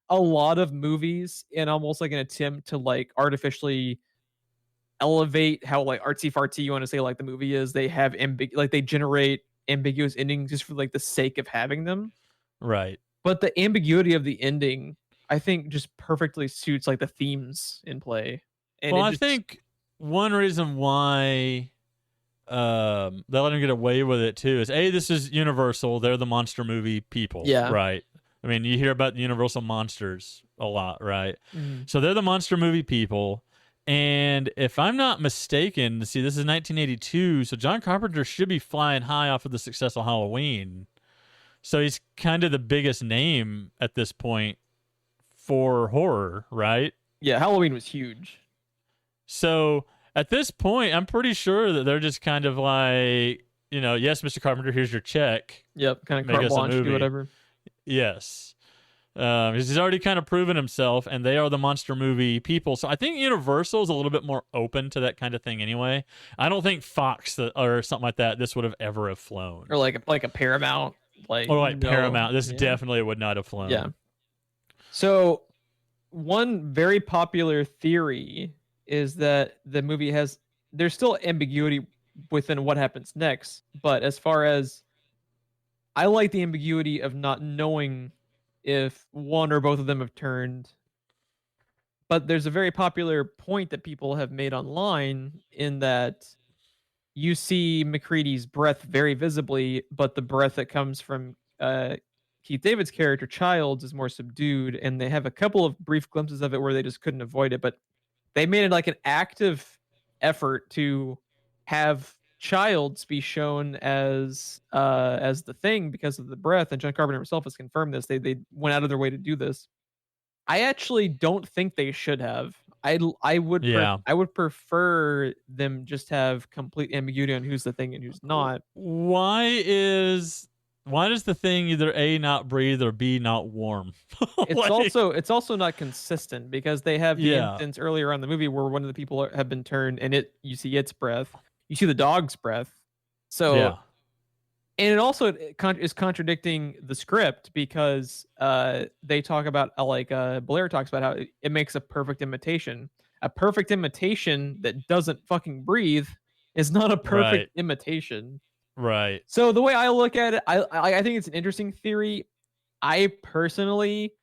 A lot of movies, in almost like an attempt to like artificially elevate how like artsy fartsy you want to say like the movie is, they have they generate ambiguous endings just for like the sake of having them. Right. But the ambiguity of the ending, I think, just perfectly suits like the themes in play. And well, I think one reason why they let him get away with it too is this is Universal. They're the monster movie people. Yeah. Right. I mean, you hear about Universal monsters a lot, right? Mm. So they're the monster movie people. And if I'm not mistaken, see, this is 1982, so John Carpenter should be flying high off of the success of Halloween. So he's kind of the biggest name at this point for horror, right? Yeah, Halloween was huge. So at this point, I'm pretty sure that they're just kind of like, yes, Mr. Carpenter, here's your check. Yep, kind of carte blanche, do whatever. Yes. He's already kind of proven himself, and they are the monster movie people. So I think Universal is a little bit more open to that kind of thing anyway. I don't think Fox or something like that, this would have ever have flown. Or like a Paramount. Paramount. This definitely would not have flown. Yeah. So one very popular theory is that the movie there's still ambiguity within what happens next. But as far as, I like the ambiguity of not knowing if one or both of them have turned. But there's a very popular point that people have made online in that you see MacReady's breath very visibly, but the breath that comes from Keith David's character, Childs, is more subdued, and they have a couple of brief glimpses of it where they just couldn't avoid it. But they made it like an active effort to have Childs be shown as the thing because of the breath, and John Carpenter himself has confirmed this. They went out of their way to do this. I actually don't think they should have. I would prefer them just have complete ambiguity on who's the thing and who's not. Why is why does the thing either A, not breathe, or B, not warm? It's also not consistent because they have the yeah, instance earlier on in the movie where one of the people have been turned and you see its breath, you see the dog's breath. So yeah, and it also is contradicting the script because they talk about Blair talks about how it makes a perfect imitation. A perfect imitation that doesn't fucking breathe is not a perfect right, imitation. right. So the way I look at it, I think it's an interesting theory. I personally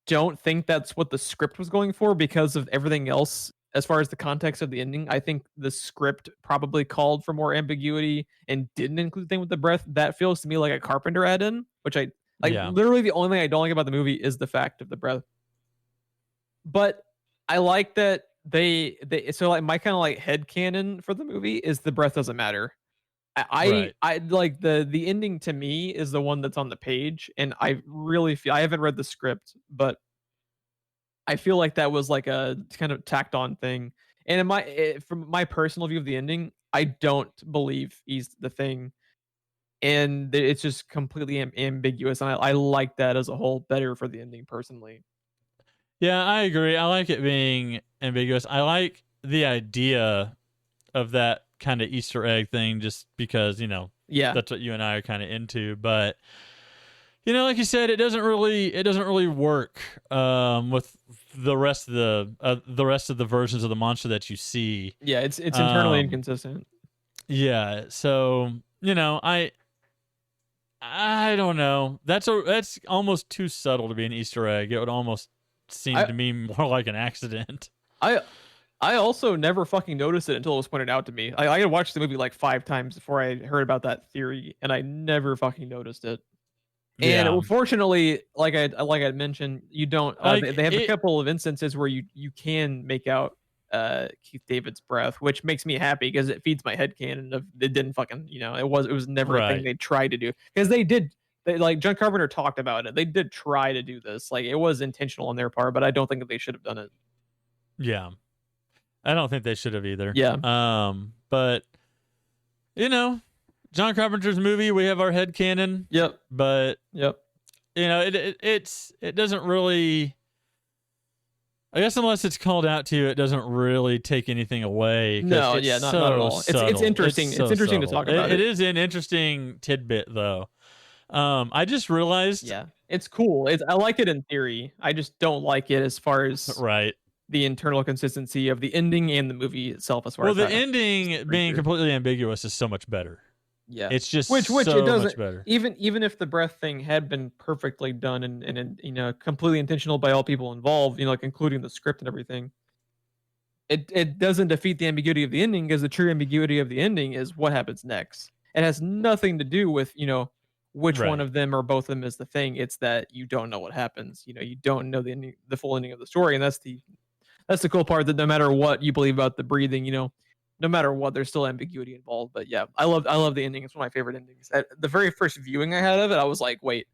don't think that's what the script was going for because of everything else as far as the context of the ending. I think the script probably called for more ambiguity and didn't include the thing with the breath. That feels to me like a Carpenter add-in, which I like. Yeah, Literally, the only thing I don't like about the movie is the fact of the breath. But I like that they so like my kind of like head canon for the movie is the breath doesn't matter. right. I like the ending to me is the one that's on the page, and I really feel I haven't read the script, but I feel like that was like a kind of tacked on thing. And from my personal view of the ending, I don't believe he's the thing, and it's just completely ambiguous. And I like that as a whole better for the ending personally. Yeah, I agree. I like it being ambiguous. I like the idea of that kind of Easter egg thing just because, Yeah, that's what you and I are kind of into, but like you said, it doesn't really work with the rest of the versions of the monster that you see. yeah, it's internally Um, inconsistent. yeah, so, I don't know. That's almost too subtle to be an Easter egg. It would almost seem I to me more like an accident. I I also never fucking noticed it until it was pointed out to me. I had watched the movie like 5 times before I heard about that theory, and I never fucking noticed it. Yeah. And fortunately, like I mentioned, you don't. Like They have a it couple of instances where you can make out Keith David's breath, which makes me happy because it feeds my headcanon of it didn't fucking it was never a thing right. they tried to do because they did. They, like John Carpenter talked about it. They did try to do this. Like it was intentional on their part, but I don't think that they should have done it. Yeah. I don't think they should have either. Yeah. But John Carpenter's movie, we have our head canon, Yep. but Yep. it doesn't really, I guess unless it's called out to you, it doesn't really take anything away. No. It's Yeah. so Not at all. It's subtle. interesting. So It's interesting to subtle. talk about It it. is an interesting tidbit, though. I just realized, Yeah. It's cool. I like it in theory. I just don't like it as far as right. the internal consistency of the ending and the movie itself as far Well, as the that ending being creature. completely ambiguous is so much better. Yeah. It's just Which it so much doesn't better. even if the breath thing had been perfectly done and completely intentional by all people involved, like including the script and everything, it doesn't defeat the ambiguity of the ending because the true ambiguity of the ending is what happens next. It has nothing to do with, which one Right. of them or both of them is the thing. It's that you don't know what happens. You don't know the ending, the full ending of the story, and that's the cool part that no matter what you believe about the breathing, no matter what, there's still ambiguity involved. But yeah, I love the ending. It's one of my favorite endings. At the very first viewing I had of it, I was like, wait,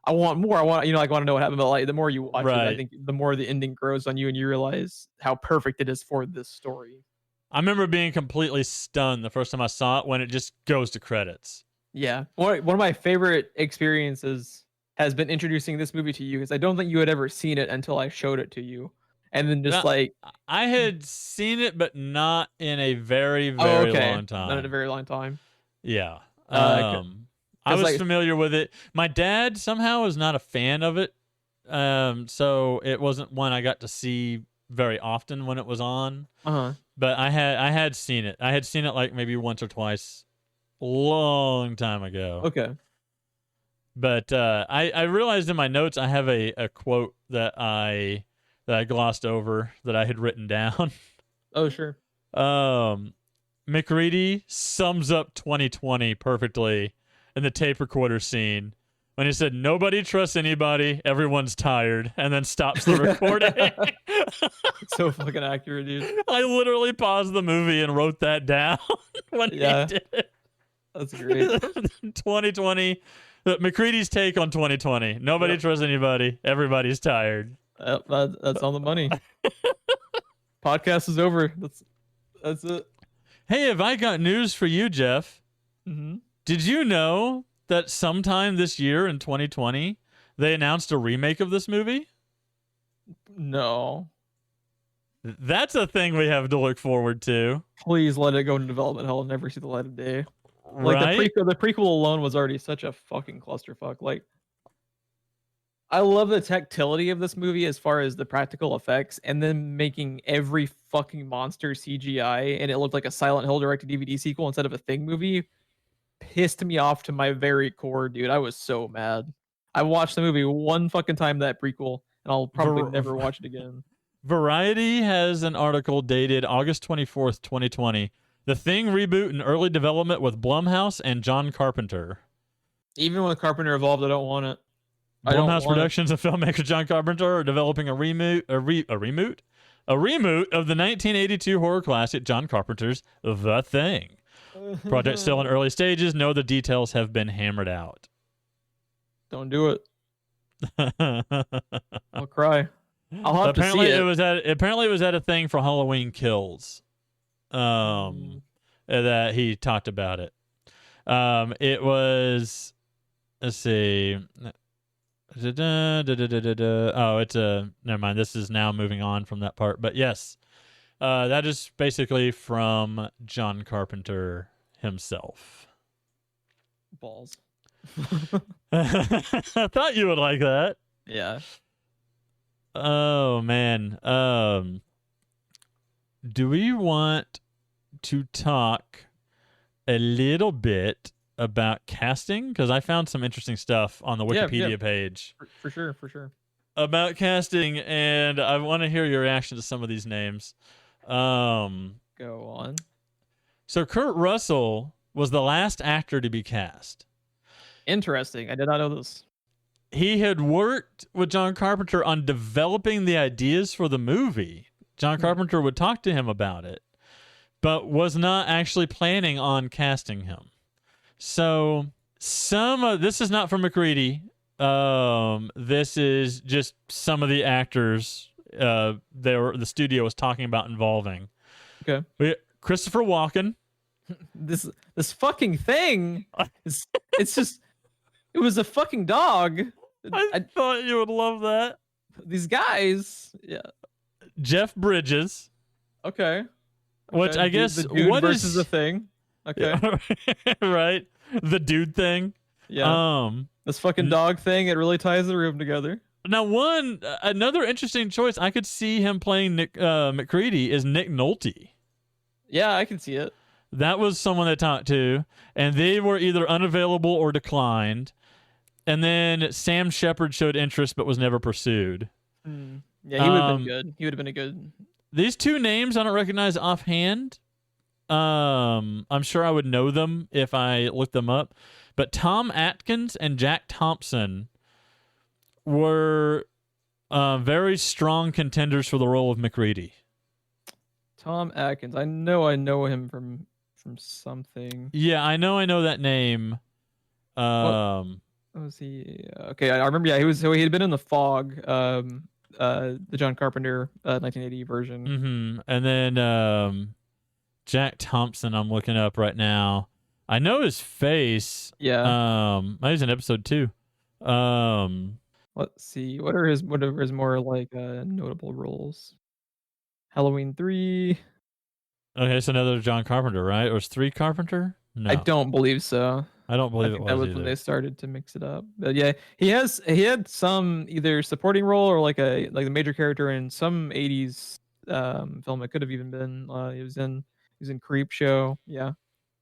I want more. I want like want to know what happened. But like the more you watch it, I Right. think the more the ending grows on you, and you realize how perfect it is for this story. I remember being completely stunned the first time I saw it when it just goes to credits. Yeah, one of my favorite experiences has been introducing this movie to you because I don't think you had ever seen it until I showed it to you, and then just Now, like, I had seen it, but not in a very, oh, very okay, long not in a time. very long time. Yeah. Because I was like, familiar with it. My dad somehow was not a fan of it. So it wasn't one I got to see very often when it was on. uh-huh. But I had seen it. I had seen it like maybe once or twice long time ago. Okay. But I realized in my notes I have a quote that I glossed over that I had written down. Oh, sure. McReady sums up 2020 perfectly in the tape recorder scene when he said, "Nobody trusts anybody, everyone's tired," and then stops the recording. It's so fucking accurate, dude. I literally paused the movie and wrote that down when Yeah. he did it. That's great. 2020, McCready's take on 2020. Nobody Yep. trusts anybody, everybody's tired. Yep, that's on the money. Podcast is over. That's it. Hey, have I got news for you, Jeff? Mm-hmm. Did you know that sometime this year in 2020 they announced a remake of this movie? No. That's a thing we have to look forward to. Please let it go into development hell and never see the light of day. Like Right? the prequel alone was already such a fucking clusterfuck. Like, I love the tactility of this movie as far as the practical effects, and then making every fucking monster CGI and it looked like a Silent Hill direct-to-DVD sequel instead of a Thing movie pissed me off to my very core, dude. I was so mad. I watched the movie one fucking time, that prequel, and I'll probably never watch it again. Variety has an article dated August 24th, 2020. The Thing reboot in early development with Blumhouse and John Carpenter. Even with Carpenter involved, I don't want it. Blumhouse Productions and filmmaker John Carpenter are developing a remake of the 1982 horror classic John Carpenter's The Thing. Project still in early stages. No other details have been hammered out. Don't do it. I'll cry. I'll have apparently to see it. Apparently it was at a thing for Halloween Kills. That he talked about it. It was, let's see. Oh, it's never mind. This is now moving on from that part. But yes, that is basically from John Carpenter himself. Balls. I thought you would like that. Yeah. Oh man. Do we want to talk a little bit about casting? Because I found some interesting stuff on the Wikipedia page. For sure. About casting, and I want to hear your reaction to some of these names. Go on. So Kurt Russell was the last actor to be cast. Interesting. I did not know this. He had worked with John Carpenter on developing the ideas for the movie. John Carpenter would talk to him about it, but was not actually planning on casting him. So this is not from McCready. This is just some of the actors the studio was talking about involving. Okay. Christopher Walken. This fucking thing it's just, it was a fucking dog. I thought you would love that. These guys, yeah. Jeff Bridges. Okay. Which I guess the dude what versus is the thing. Okay. Yeah, right. The dude thing. Yeah. This fucking dog thing, it really ties the room together. Now, another interesting choice I could see him playing Nick McCready is Nick Nolte. Yeah, I can see it. That was someone they talked to, and they were either unavailable or declined. And then Sam Shepard showed interest but was never pursued. Yeah, he would have been good. He would have been a good. These two names I don't recognize offhand. I'm sure I would know them if I looked them up. But Tom Atkins and Jack Thompson were very strong contenders for the role of McCready. Tom Atkins. I know him from something. Yeah, I know that name. Was he? Okay, I remember. Yeah, he had been in The Fog, the John Carpenter 1980 version. Mm-hmm. And then Jack Thompson, I'm looking up right now. I know his face. Yeah. He's in episode 2. Let's see. What are his more like notable roles? Halloween 3. Okay, so another John Carpenter, right? Or was 3 Carpenter? No, I don't believe so. I don't believe it was. That was either. when they started to mix it up. But yeah, he had some either supporting role or like a major character in some 80s film. It could have even been he was in Creep Show. Yeah.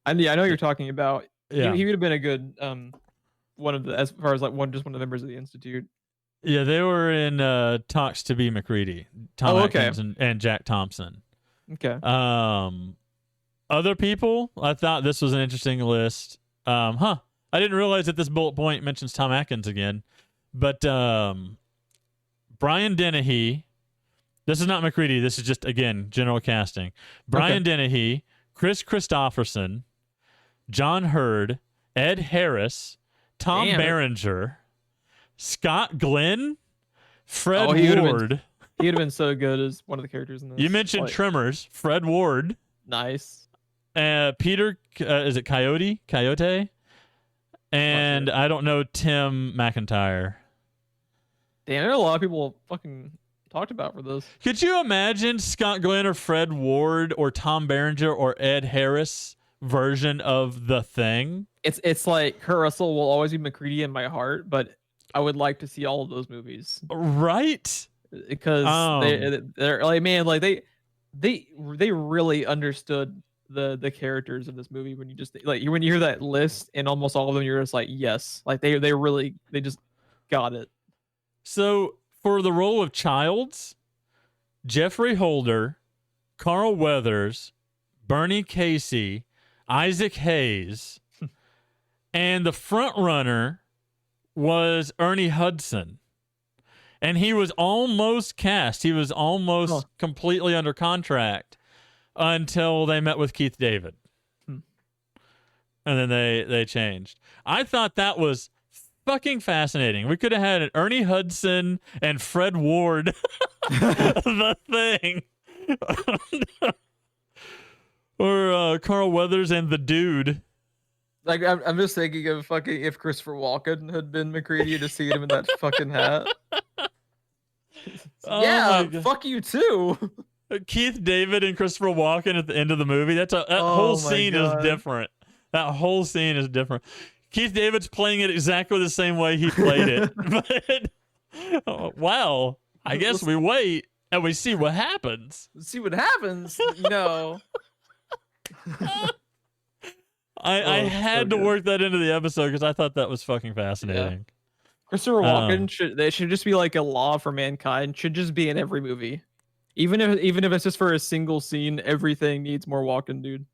I know you're talking about. Yeah. He would have been a good one of the, as far as like one of the members of the Institute. Yeah, they were in talks to be McCready, Tom Atkins and Jack Thompson. Okay. Other people, I thought this was an interesting list. I didn't realize that this bullet point mentions Tom Atkins again. But Brian Dennehy, this is not McCready, this is just, again, general casting. Brian Dennehy, Chris Christopherson, John Hurd, Ed Harris, Tom Berenger, Scott Glenn, Fred Ward. He would have been so good as one of the characters in this. You mentioned Tremors, Fred Ward. Nice. Peter, is it Coyote? And I don't know Tim McIntyre. Damn, there are a lot of people fucking talked about for this. Could you imagine Scott Glenn or Fred Ward or Tom Berenger or Ed Harris version of The Thing? It's like Kurt Russell will always be McCready in my heart, but I would like to see all of those movies. Right? Because they're like, man, like they really understood the characters of this movie. When you just like when you hear that list and almost all of them, you're just like, yes, like they just got it. So for the role of Childs, Jeffrey Holder, Carl Weathers, Bernie Casey, Isaac Hayes, and the front runner was Ernie Hudson. And he was almost cast. He was almost completely under contract until they met with Keith David. And then they changed. I thought that was fucking fascinating. We could have had Ernie Hudson and Fred Ward, The Thing. Or Carl Weathers and The Dude. Like, I'm just thinking of fucking if Christopher Walken had been McCready to see him in that fucking hat. Yeah, fuck you too. Keith David and Christopher Walken at the end of the movie. That whole scene is different. That whole scene is different. Keith David's playing it exactly the same way he played it. But well, I guess we wait and we see what happens. See what happens? No. I had to work that into the episode because I thought that was fucking fascinating. Yeah. Christopher Walken should just be like a law for mankind. Should just be in every movie, even if it's just for a single scene. Everything needs more Walken, dude.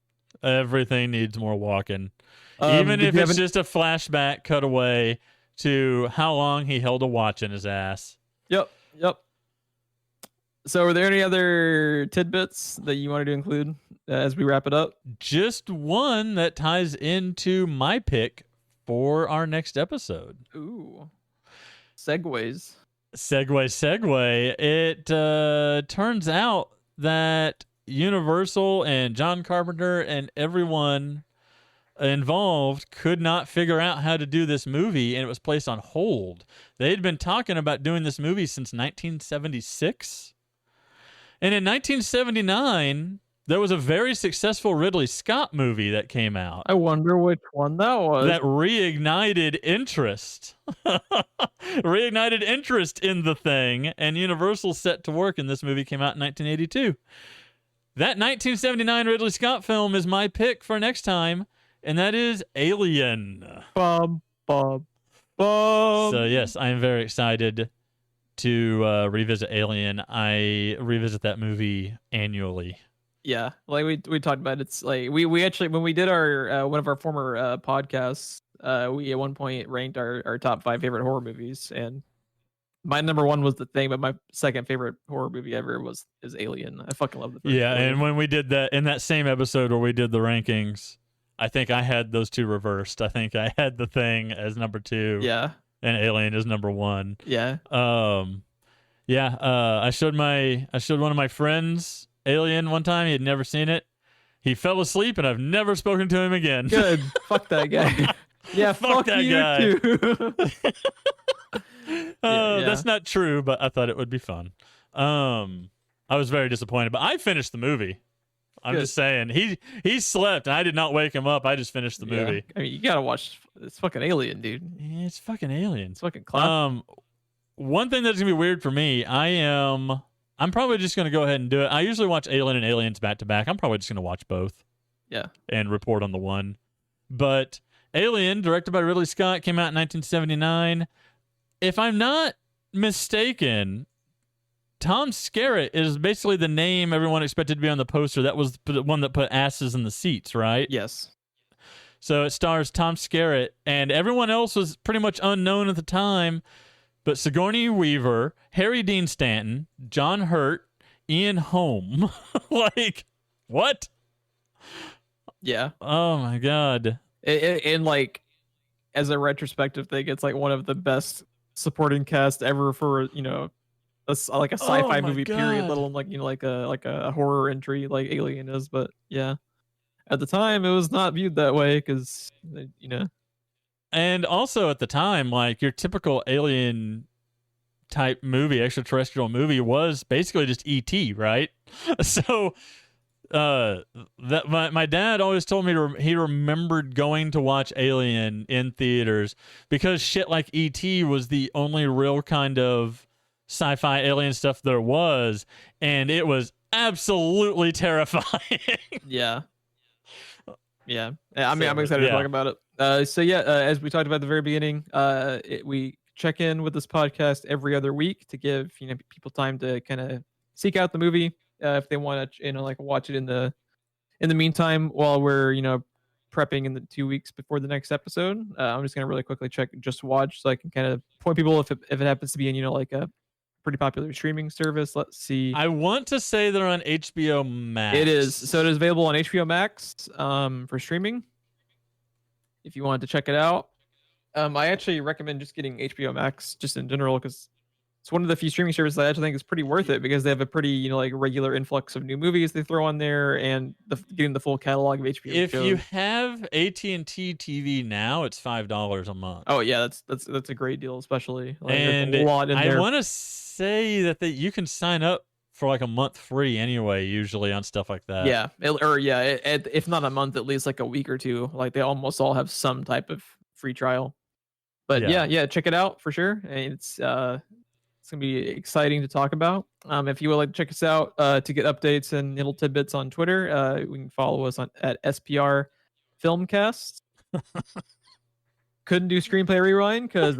Everything needs more Walken, even if it's just a flashback cutaway to how long he held a watch in his ass. Yep. So, are there any other tidbits that you wanted to include as we wrap it up? Just one that ties into my pick for our next episode. Ooh. Segways. Segue. It turns out that Universal and John Carpenter and everyone involved could not figure out how to do this movie, and it was placed on hold. They'd been talking about doing this movie since 1976. And in 1979, there was a very successful Ridley Scott movie that came out. I wonder which one that was. That reignited interest. Reignited interest in The Thing, and Universal set to work, and this movie came out in 1982. That 1979 Ridley Scott film is my pick for next time, and that is Alien. Bob. So yes, I am very excited to revisit Alien. I revisit that movie annually. Yeah, like we talked about, it's like we actually, when we did our one of our former podcasts, we at one point ranked our top 5 favorite horror movies, and my number 1 was The Thing, but my second favorite horror movie ever is Alien. I fucking love the first Yeah, Alien. and when we did that in that same episode where we did the rankings, I think I had those two reversed. I think I had The Thing as number 2. Yeah. And Alien is number 1. Yeah. I showed one of my friends Alien one time. He had never seen it. He fell asleep, and I've never spoken to him again. Good. Fuck that guy. Yeah, fuck that guy. Too. That's not true, but I thought it would be fun. I was very disappointed, but I finished the movie. I'm just saying, he slept, and I did not wake him up. I just finished the movie. I mean, you gotta watch. It's fucking Alien, dude. Yeah, it's fucking Alien. It's fucking classic. One thing that's gonna be weird for me, I'm probably just gonna go ahead and do it. I usually watch Alien and Aliens back to back. I'm probably just gonna watch both. Yeah. And report on the one. But Alien, directed by Ridley Scott, came out in 1979. If I'm not mistaken, Tom Skerritt is basically the name everyone expected to be on the poster. That was the one that put asses in the seats, right? Yes. So it stars Tom Skerritt, and everyone else was pretty much unknown at the time, but Sigourney Weaver, Harry Dean Stanton, John Hurt, Ian Holm. Like, what? Yeah. Oh, my God. And like, as a retrospective thing, it's like one of the best supporting cast ever for, like a sci-fi movie period, let alone like a horror entry like Alien is. But yeah, at the time it was not viewed that way because And also at the time, like your typical alien type movie, extraterrestrial movie, was basically just ET, right? So that my dad always told me he remembered going to watch Alien in theaters because shit like ET was the only real kind of sci-fi alien stuff there was, and it was absolutely terrifying. Yeah. I mean, I'm excited to talk about it. As we talked about at the very beginning, we check in with this podcast every other week to give people time to kind of seek out the movie if they want to like watch it in the meantime while we're prepping in the 2 weeks before the next episode. I'm just gonna really quickly check just watch so I can kind of point people if it happens to be in like a pretty popular streaming service. Let's see. I want to say they're on HBO Max. It is. So it is available on HBO Max for streaming. If you wanted to check it out, I actually recommend just getting HBO Max just in general because it's one of the few streaming services I actually think is pretty worth it because they have a pretty like regular influx of new movies they throw on there and getting the full catalog of HBO. If you have AT&T TV now, it's $5 a month. Oh yeah, that's a great deal, especially. Like, and a lot in I there. want to say that you can sign up for like a month free anyway, usually on stuff like that. Yeah, if not a month, at least like a week or two. Like they almost all have some type of free trial. But yeah, check it out for sure. And it's gonna be exciting to talk about. If you would like to check us out to get updates and little tidbits on Twitter, we can follow us at SPR Filmcast. Couldn't do screenplay rewind because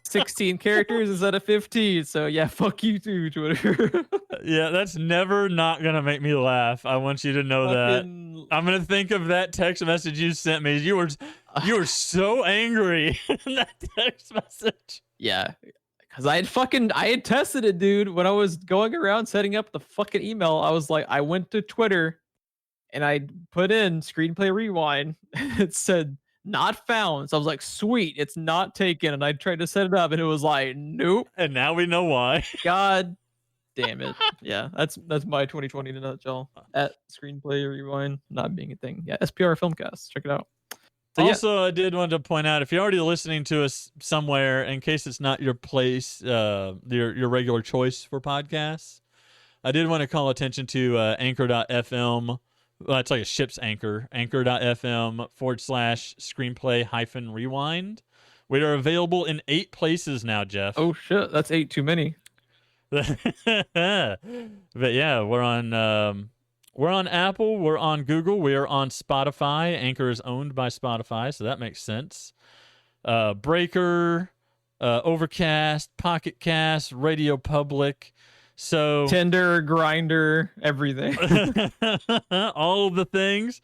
16 characters instead of 15. So yeah, fuck you too, Twitter. Yeah, that's never not gonna make me laugh. I want you to know that. I'm gonna think of that text message you sent me. You were so angry in that text message. Yeah. Cause I had tested it, dude. When I was going around setting up the fucking email, I was like, I went to Twitter and I put in screenplay rewind. It said not found. So I was like, sweet, it's not taken. And I tried to set it up and it was like, nope. And now we know why. God damn it. Yeah, that's my 2020 in a nutshell. At screenplay rewind not being a thing. Yeah, SPR Filmcast. Check it out. So, also, I did want to point out, if you're already listening to us somewhere, in case it's not your place, your regular choice for podcasts, I did want to call attention to anchor.fm. Well, it's like a ship's anchor. Anchor.fm/screenplay-rewind. We are available in 8 places now, Jeff. Oh, shit. That's 8 too many. But yeah, we're on Apple, we're on Google, we are on Spotify. Anchor is owned by Spotify, so that makes sense. Breaker, Overcast, Pocket Cast, Radio Public. So Tinder, Grinder, everything. all of the things.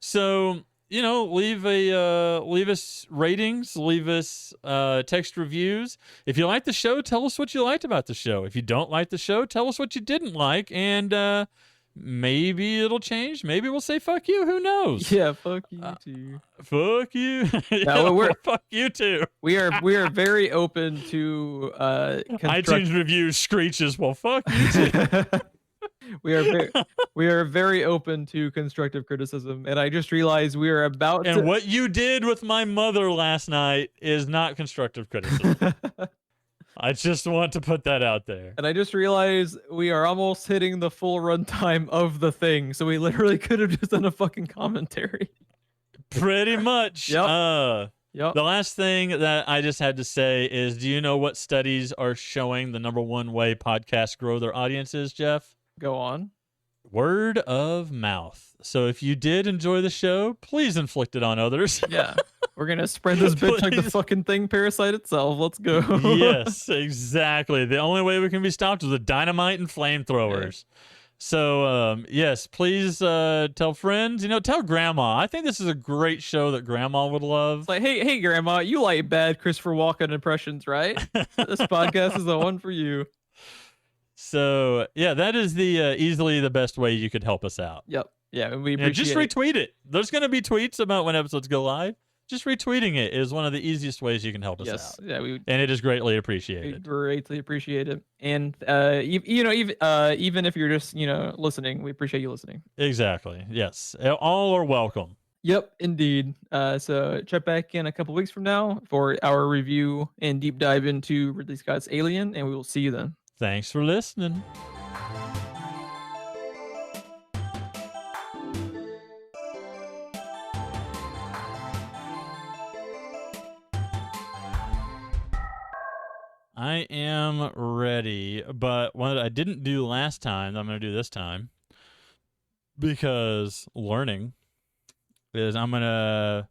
So, leave us ratings, leave us text reviews. If you like the show, tell us what you liked about the show. If you don't like the show, tell us what you didn't like, and maybe it'll change. Maybe we'll say fuck you. Who knows? Yeah, fuck you too. Fuck you. Fuck you too. We are very open to iTunes reviews screeches. Well, fuck you too. we are very open to constructive criticism, and I just realized we are about and what you did with my mother last night is not constructive criticism. I just want to put that out there. And I just realized we are almost hitting the full runtime of the thing, so we literally could have just done a fucking commentary. Pretty much. Yep. The last thing that I just had to say is, do you know what studies are showing the number one way podcasts grow their audiences, Jeff? Go on. Word of mouth. So if you did enjoy the show, please inflict it on others. Yeah. We're going to spread this bitch like the fucking thing Parasite itself. Let's go. Yes, exactly. The only way we can be stopped is with dynamite and flamethrowers. Yeah. So, yes, please tell friends. Tell Grandma. I think this is a great show that Grandma would love. It's like, hey, Grandma, you like bad Christopher Walken impressions, right? This podcast is the one for you. So, yeah, that is the easily the best way you could help us out. Yep. Yeah, we appreciate just retweet it. There's going to be tweets about when episodes go live. Just retweeting it is one of the easiest ways you can help us out. Yeah, and it is greatly appreciated. We greatly appreciate it. And even if you're just listening, we appreciate you listening. Exactly. Yes, all are welcome. Yep, indeed. So check back in a couple weeks from now for our review and deep dive into Ridley Scott's Alien, and we will see you then. Thanks for listening. I am ready, but what I didn't do last time, I'm going to do this time, because learning, is I'm going to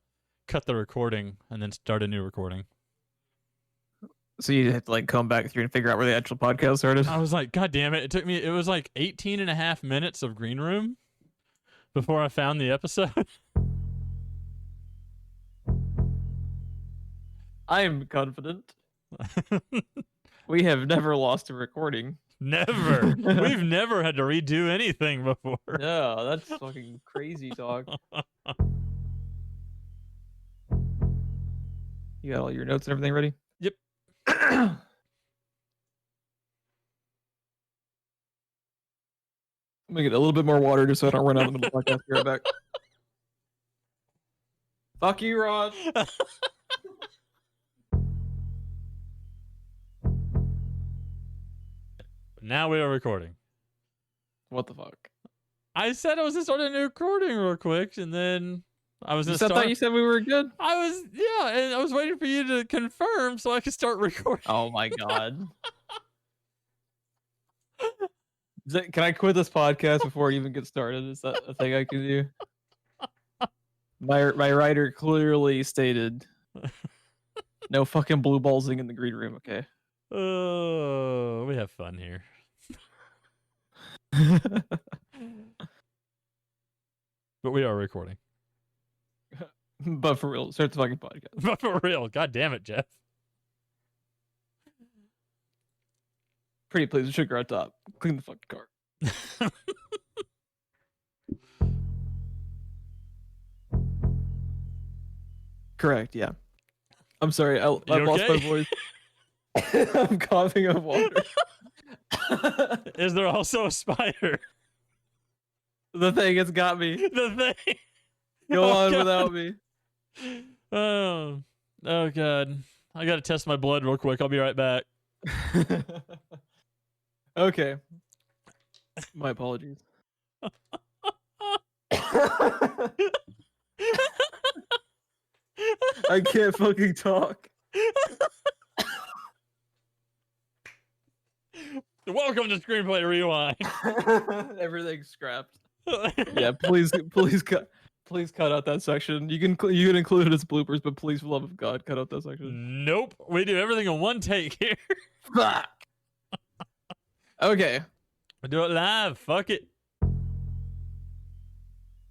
cut the recording and then start a new recording. So you have to like come back through and figure out where the actual podcast started. I was like, God damn it. It was like 18 and a half minutes of green room before I found the episode. I am confident. We have never lost a recording. Never. We've never had to redo anything before. No, that's fucking crazy talk. You got all your notes and everything ready? Yep. Let me get a little bit more water just so I don't run out in the middle of the podcast. Be right back. Fuck you, Rod. Now we are recording. What the fuck? I said I was going to start a new recording real quick, and then I was going to I start. thought you said we were good. And I was waiting for you to confirm so I could start recording. Oh my god. Can I quit this podcast before it even gets started? Is that a thing I can do? My writer clearly stated no fucking blue ballsing in the green room, okay? Oh, we have fun here. But we are recording. But for real, start the fucking podcast. But for real, god damn it, Jeff. Pretty please with sugar on top. Clean the fucking car. Correct, yeah. I'm sorry, I lost my voice. I'm coughing up water. Is there also a spider? The thing has got me. The thing. Go on without me. Oh god. I gotta test my blood real quick. I'll be right back. Okay. My apologies. I can't fucking talk. Welcome to Screenplay Rewind. Everything's scrapped. Yeah, please cut out that section. You can include it as bloopers, but please, for the love of God, cut out that section. Nope. We do everything in one take here. Fuck. Okay. We do it live. Fuck it.